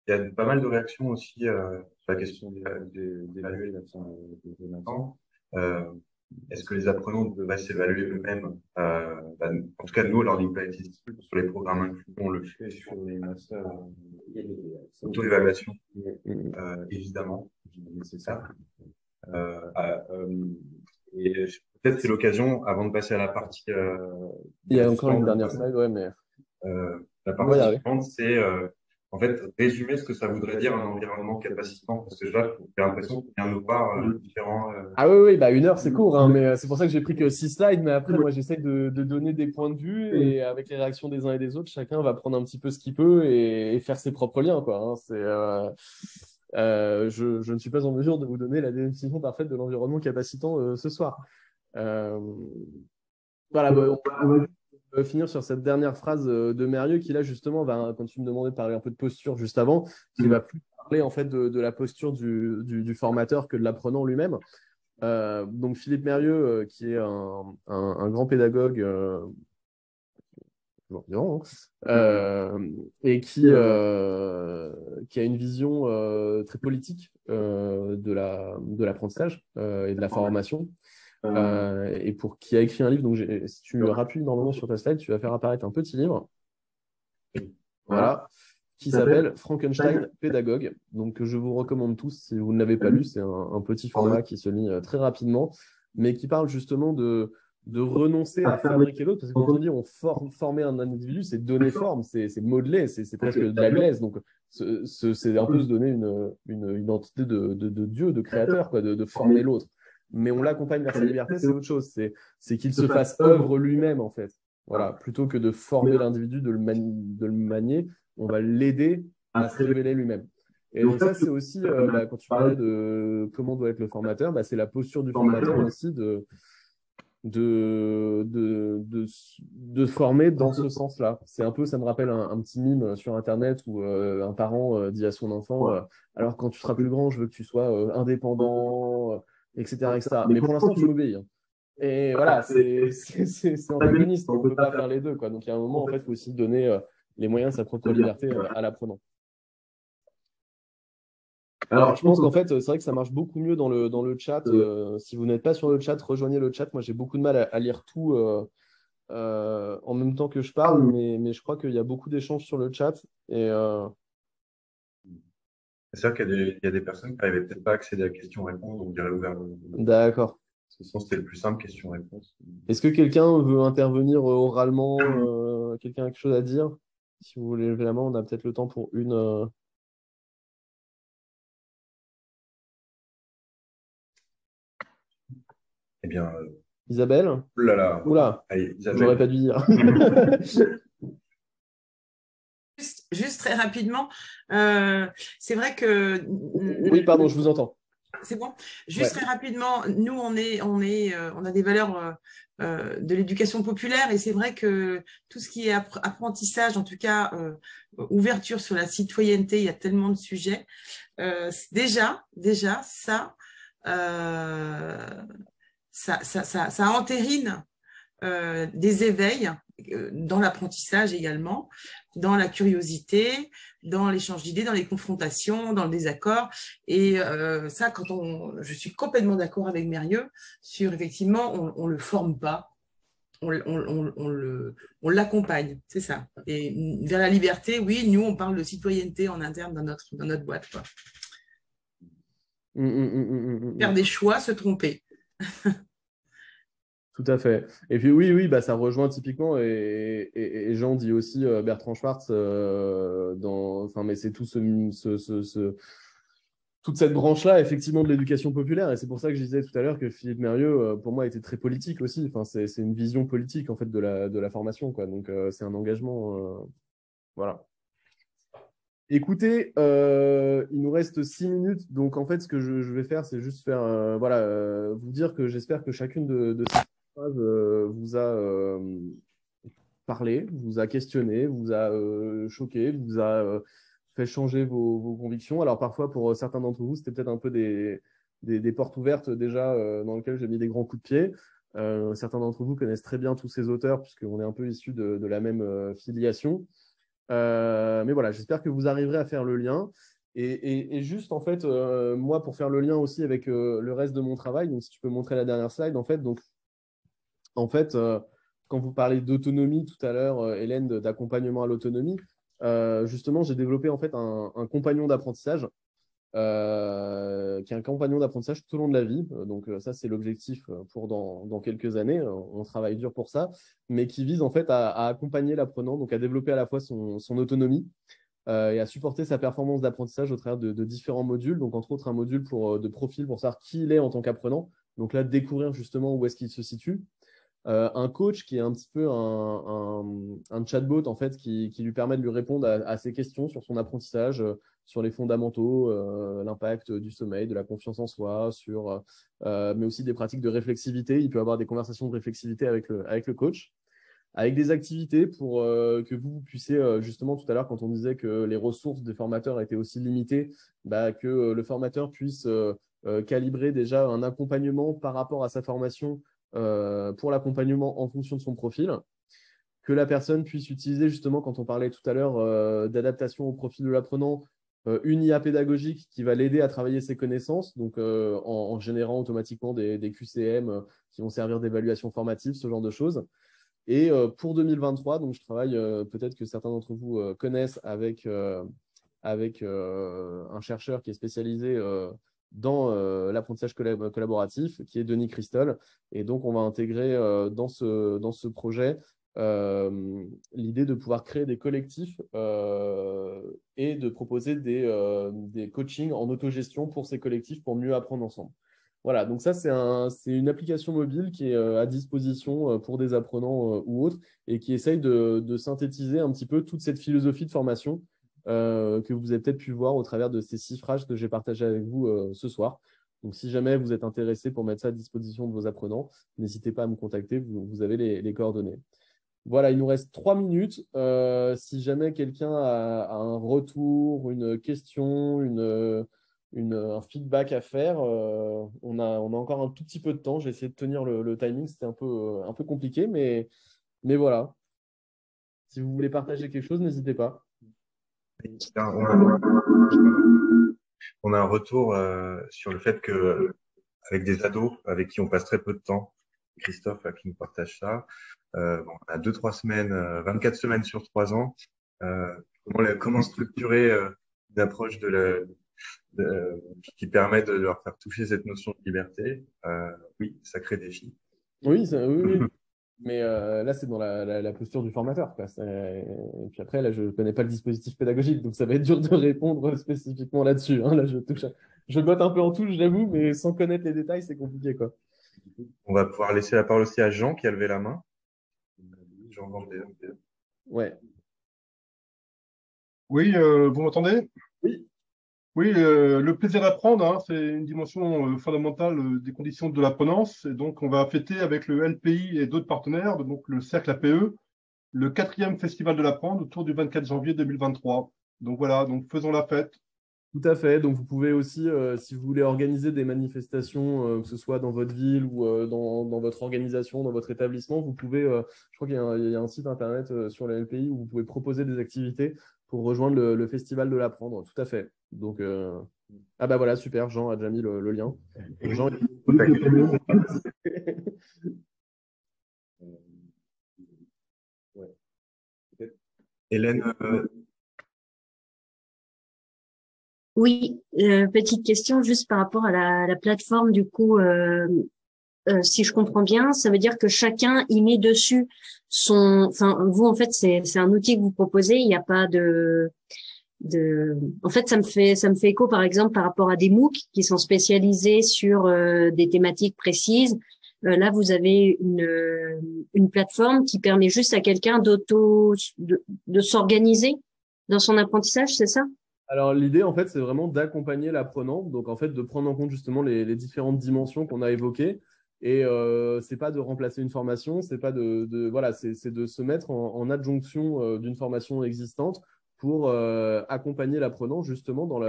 y a pas mal de réactions aussi sur la question d'évaluer l'action de Jonathan. Est-ce que les apprenants devraient s'évaluer eux-mêmes? En tout cas, nous, lors d'Impact Institute, sur les programmes inclus, on le fait sur les masters auto-évaluation, évidemment, c'est ça. Et peut-être c'est l'occasion, avant de passer à la partie... il y a encore une dernière slide, ouais, mais... la partie suivante, c'est... en fait, résumer ce que ça voudrait dire un environnement capacitant, parce que là, j'ai l'impression qu'on vient nous voir différents... Ah oui, 1 heure, c'est court, hein, mais c'est pour ça que j'ai pris que 6 slides, mais après, moi, j'essaie de donner des points de vue, et avec les réactions des uns et des autres, chacun va prendre un petit peu ce qu'il peut et faire ses propres liens, quoi, hein. Je ne suis pas en mesure de vous donner la définition parfaite de l'environnement capacitant ce soir. Voilà, on va finir sur cette dernière phrase de Mérieux qui, là, justement, quand tu me demandais de parler un peu de posture juste avant, qui va plus parler, en fait, de la posture du formateur que de l'apprenant lui-même. Donc, Philippe Mérieux, qui est un grand pédagogue et qui a une vision très politique de l'apprentissage et de la formation. Et qui a écrit un livre, donc si tu rappuies normalement sur ta slide, tu vas faire apparaître un petit livre, voilà, qui s'appelle Frankenstein pédagogue, donc que je vous recommande tous si vous ne l'avez pas lu. C'est un petit format qui se lit très rapidement, mais qui parle justement de renoncer à fabriquer l'autre, parce que quand on dit former un individu, c'est donner forme, c'est modeler, c'est presque de la glaise. Donc, c'est un peu se donner une identité de Dieu, de créateur, quoi, de former l'autre. Mais on l'accompagne vers sa liberté, c'est autre chose. C'est qu'il se fasse œuvre lui-même, en fait. Voilà, plutôt que de former l'individu, de le manier, on va l'aider à se révéler lui-même. Et donc ça, c'est aussi, quand tu parlais de comment doit être le formateur, c'est la posture du formateur aussi de former dans ce sens-là. C'est un peu, ça me rappelle un petit mime sur Internet où un parent dit à son enfant, alors quand tu seras plus grand, je veux que tu sois indépendant, etc., etc. Mais pour l'instant, tu m'obéis. Hein. Et voilà, c'est antagoniste, on ne peut pas faire les deux, quoi. Donc il y a un moment, en fait, il faut aussi donner les moyens de sa propre liberté à l'apprenant. Alors, je pense qu'en fait, c'est vrai que ça marche beaucoup mieux dans le chat. Si vous n'êtes pas sur le chat, rejoignez le chat. Moi, j'ai beaucoup de mal à lire tout en même temps que je parle, mais je crois qu'il y a beaucoup d'échanges sur le chat. Et c'est sûr qu'il y a des personnes qui n'arrivaient peut-être pas à accéder à questions-réponses, donc j'aurais ouvert le. D'accord. Parce que sinon, c'était le plus simple, question-réponse. Est-ce que quelqu'un veut intervenir oralement quelqu'un a quelque chose à dire? Si vous voulez lever la main, on a peut-être le temps pour une. Eh bien, Isabelle? Oula. Allez, Isabelle. J'aurais pas dû dire. Juste très rapidement, c'est vrai que. Oui, pardon, je vous entends. C'est bon. Juste très rapidement, nous, on a des valeurs de l'éducation populaire et c'est vrai que tout ce qui est apprentissage, en tout cas ouverture sur la citoyenneté, il y a tellement de sujets. Déjà, ça entérine des éveils dans l'apprentissage également, dans la curiosité, dans l'échange d'idées, dans les confrontations, dans le désaccord. Et ça, je suis complètement d'accord avec Mérieux sur effectivement, on le forme pas, on l'accompagne, c'est ça. Et vers la liberté, oui, nous, on parle de citoyenneté en interne dans notre boîte, quoi. Faire des choix, se tromper. Tout à fait. Et puis oui, ça rejoint typiquement, et Jean dit aussi Bertrand Schwartz, mais c'est tout toute cette branche-là, effectivement, de l'éducation populaire. Et c'est pour ça que je disais tout à l'heure que Philippe Mérieux, pour moi, était très politique aussi. Enfin, c'est une vision politique, en fait, de la formation, quoi. Donc, c'est un engagement. Voilà. Écoutez, il nous reste 6 minutes. Donc, en fait, ce que je vais faire, c'est juste faire, vous dire que j'espère que chacune de ces phrases vous a parlé, vous a questionné, vous a choqué, vous a fait changer vos convictions. Alors, parfois, pour certains d'entre vous, c'était peut-être un peu des portes ouvertes déjà dans lesquelles j'ai mis des grands coups de pied. Certains d'entre vous connaissent très bien tous ces auteurs puisqu'on est un peu issus de la même filiation. Mais voilà, j'espère que vous arriverez à faire le lien. Et juste, en fait, moi, pour faire le lien aussi avec le reste de mon travail, donc si tu peux montrer la dernière slide, en fait, quand vous parlez d'autonomie tout à l'heure, Hélène, d'accompagnement à l'autonomie, justement, j'ai développé en fait un compagnon d'apprentissage qui est un compagnon d'apprentissage tout au long de la vie. Donc ça, c'est l'objectif pour dans quelques années. On travaille dur pour ça, mais qui vise en fait à accompagner l'apprenant, donc à développer à la fois son autonomie et à supporter sa performance d'apprentissage au travers de différents modules. Donc entre autres un module de profil pour savoir qui il est en tant qu'apprenant. Donc là, découvrir justement où est-ce qu'il se situe. Un coach qui est un petit peu un chatbot en fait qui lui permet de lui répondre à ses questions sur son apprentissage, sur les fondamentaux, l'impact du sommeil, de la confiance en soi, mais aussi des pratiques de réflexivité. Il peut avoir des conversations de réflexivité avec le coach, avec des activités pour que vous puissiez justement tout à l'heure quand on disait que les ressources des formateurs étaient aussi limitées, que le formateur puisse calibrer déjà un accompagnement par rapport à sa formation pour l'accompagnement en fonction de son profil, que la personne puisse utiliser justement, quand on parlait tout à l'heure d'adaptation au profil de l'apprenant, une IA pédagogique qui va l'aider à travailler ses connaissances, donc en générant automatiquement des QCM qui vont servir d'évaluation formative, ce genre de choses. Et pour 2023, donc je travaille, peut-être que certains d'entre vous connaissent, avec un chercheur qui est spécialisé dans l'apprentissage collaboratif, qui est Denis Christol. Et donc, on va intégrer dans ce projet l'idée de pouvoir créer des collectifs et de proposer des coachings en autogestion pour ces collectifs pour mieux apprendre ensemble. Voilà, donc ça, c'est une application mobile qui est à disposition pour des apprenants ou autres et qui essaye de synthétiser un petit peu toute cette philosophie de formation que vous avez peut-être pu voir au travers de ces 6 phrases que j'ai partagées avec vous ce soir. Donc, si jamais vous êtes intéressé pour mettre ça à disposition de vos apprenants, n'hésitez pas à me contacter, vous avez les coordonnées. Voilà, il nous reste 3 minutes. Si jamais quelqu'un a un retour, une question, un feedback à faire, on a encore un tout petit peu de temps. J'ai essayé de tenir le timing, c'était un peu compliqué, mais voilà. Si vous voulez partager quelque chose, n'hésitez pas. On a un retour sur le fait que avec des ados avec qui on passe très peu de temps, Christophe là, qui nous partage ça, on a 2-3 semaines, 24 semaines sur 3 ans, comment structurer une approche qui permet de leur faire toucher cette notion de liberté. Oui, sacré défi. Oui, oui. Mais là, c'est dans la posture du formateur, quoi. Et puis après, là, je ne connais pas le dispositif pédagogique, donc ça va être dur de répondre spécifiquement là-dessus. Hein. Là, je botte un peu en touche, j'avoue, mais sans connaître les détails, c'est compliqué, quoi. On va pouvoir laisser la parole aussi à Jean qui a levé la main. Jean Vendée. Ouais. Oui, vous m'entendez? Oui. Oui, le plaisir d'apprendre, hein, c'est une dimension fondamentale des conditions de l'apprenance. Et donc, on va fêter avec le LPI et d'autres partenaires, donc le Cercle APE, le 4e Festival de l'apprendre autour du 24 janvier 2023. Donc voilà, donc faisons la fête. Tout à fait. Donc, vous pouvez aussi, si vous voulez organiser des manifestations, que ce soit dans votre ville ou dans votre organisation, dans votre établissement, vous pouvez, je crois qu'il y a un site internet sur le LPI où vous pouvez proposer des activités pour rejoindre le Festival de l'apprendre. Tout à fait. Donc, ah bah voilà, super. Jean a déjà mis le lien. Jean, Hélène. Oui, petite question juste par rapport à la plateforme. Du coup, si je comprends bien, ça veut dire que chacun y met dessus enfin, vous, en fait, c'est un outil que vous proposez. Il n'y a pas en fait, ça me fait écho, par exemple, par rapport à des MOOC qui sont spécialisés sur des thématiques précises. Là, vous avez une plateforme qui permet juste à quelqu'un de s'organiser dans son apprentissage, c'est ça? Alors, l'idée, en fait, c'est vraiment d'accompagner l'apprenant. Donc, en fait, de prendre en compte justement les différentes dimensions qu'on a évoquées. Et c'est pas de remplacer une formation, c'est pas voilà, c'est de se mettre en adjonction d'une formation existante pour accompagner l'apprenant justement dans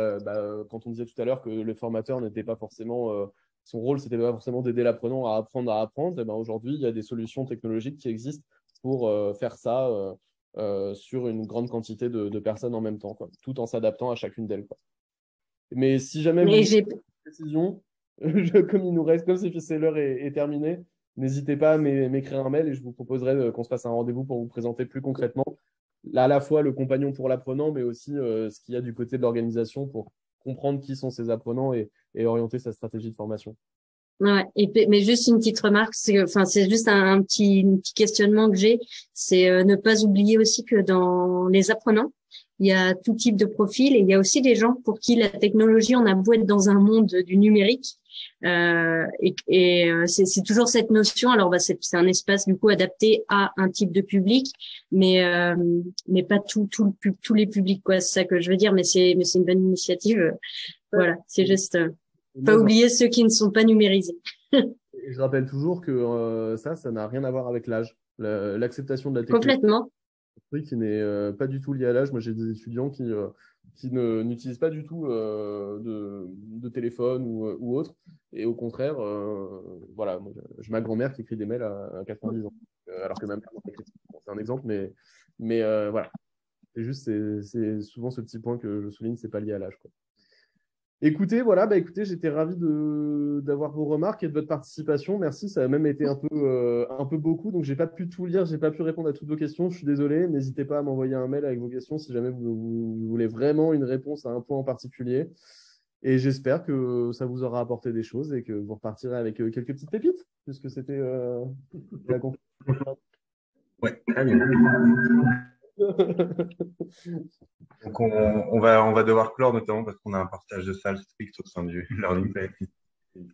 quand on disait tout à l'heure que le formateur n'était pas forcément son rôle, c'était pas forcément d'aider l'apprenant à apprendre. Et ben aujourd'hui, il y a des solutions technologiques qui existent pour faire ça sur une grande quantité de personnes en même temps, quoi, tout en s'adaptant à chacune d'elles, quoi. Mais si jamais vous avez une précision, comme il nous reste, comme si l'heure est terminée, n'hésitez pas à m'écrire un mail et je vous proposerai qu'on se fasse un rendez-vous pour vous présenter plus concrètement là, à la fois le compagnon pour l'apprenant, mais aussi ce qu'il y a du côté de l'organisation pour comprendre qui sont ces apprenants et orienter sa stratégie de formation. Ouais, mais juste une petite remarque, c'est juste un petit questionnement que j'ai, c'est ne pas oublier aussi que dans les apprenants, il y a tout type de profil et il y a aussi des gens pour qui la technologie, on a beau être dans un monde du numérique, c'est toujours cette notion. Alors c'est un espace du coup adapté à un type de public, mais pas tous les publics, quoi. C'est ça que je veux dire. Mais c'est une bonne initiative. Voilà, c'est juste pas oublier ceux qui ne sont pas numérisés. Et je rappelle toujours que ça n'a rien à voir avec l'âge. L'acceptation de la technologie. Complètement. Qui n'est pas du tout lié à l'âge. Moi, j'ai des étudiants qui n'utilisent pas du tout de téléphone ou autre. Et au contraire, voilà, j'ai ma grand-mère qui écrit des mails à 90 ans. Alors que même pas, c'est un exemple, mais voilà. C'est souvent ce petit point que je souligne, c'est pas lié à l'âge, quoi. Écoutez, voilà, écoutez, j'étais ravi d'avoir vos remarques et de votre participation. Merci, ça a même été un peu beaucoup, donc j'ai pas pu tout lire, j'ai pas pu répondre à toutes vos questions. Je suis désolé. N'hésitez pas à m'envoyer un mail avec vos questions si jamais vous voulez vraiment une réponse à un point en particulier. Et j'espère que ça vous aura apporté des choses et que vous repartirez avec quelques petites pépites, puisque c'était la conférence. Ouais, très bien. Donc on va devoir clore, notamment parce qu'on a un partage de salles strict au sein du Learning Plan.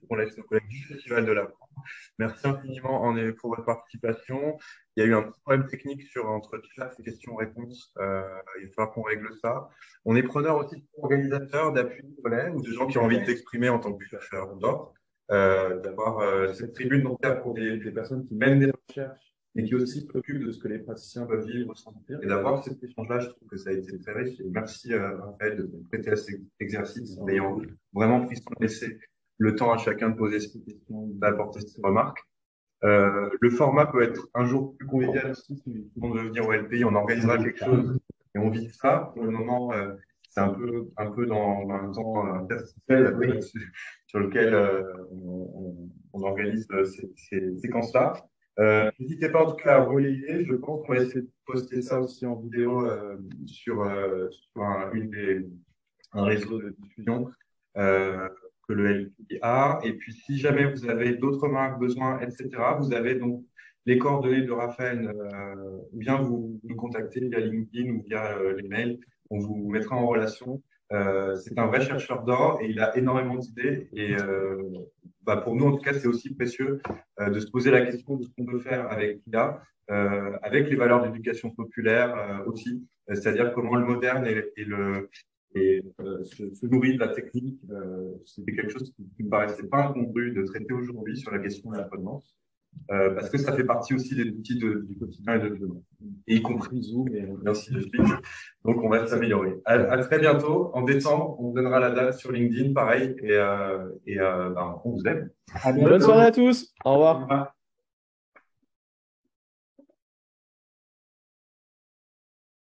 On laisse nos collègues du Festival de l'Apprendre. Merci infiniment pour votre participation. Il y a eu un petit problème technique entre chat et questions-réponses. Il va falloir qu'on règle ça. On est preneur aussi d'organisateurs, d'appui de collègues ou de gens qui ont envie de s'exprimer en tant que chercheurs d'or, d'avoir cette tribune pour des personnes qui mènent des recherches et qui aussi s'occupent de ce que les praticiens peuvent vivre, ressentir. Et d'avoir cet échange-là, je trouve que ça a été très riche. Et merci Raphaël de prêter à cet exercice en ayant vraiment pris son essai le temps à chacun de poser ses questions, d'apporter ses remarques. Le format peut être un jour plus convivial aussi. Si tout le monde veut venir au LPI, on organisera quelque chose et on vit ça. Pour le moment, c'est un peu dans un temps interstitiel sur lequel on organise ces séquences-là. N'hésitez pas en tout cas à relayer. Je pense qu'on va essayer de poster ça aussi en vidéo sur un réseau de diffusion. Que le LPI a. Et puis, si jamais vous avez d'autres remarques, besoins, etc., vous avez donc les coordonnées de Raphaël, ou bien vous nous contactez via LinkedIn ou via les mails. On vous mettra en relation. C'est un vrai chercheur d'or et il a énormément d'idées. Et pour nous, en tout cas, c'est aussi précieux de se poser la question de ce qu'on peut faire avec l'IA, avec les valeurs d'éducation populaire aussi. C'est-à-dire comment le moderne se nourrit de la technique. C'était quelque chose qui me paraissait pas incongru de traiter aujourd'hui sur la question de l'apprenance, parce que ça fait partie aussi des outils du quotidien et de demain, et y compris Zoom et aussi de Speech. Donc, on va s'améliorer. À très bientôt. En décembre, on donnera la date sur LinkedIn, pareil, et on vous aime. Bonne soirée à tous. Au revoir.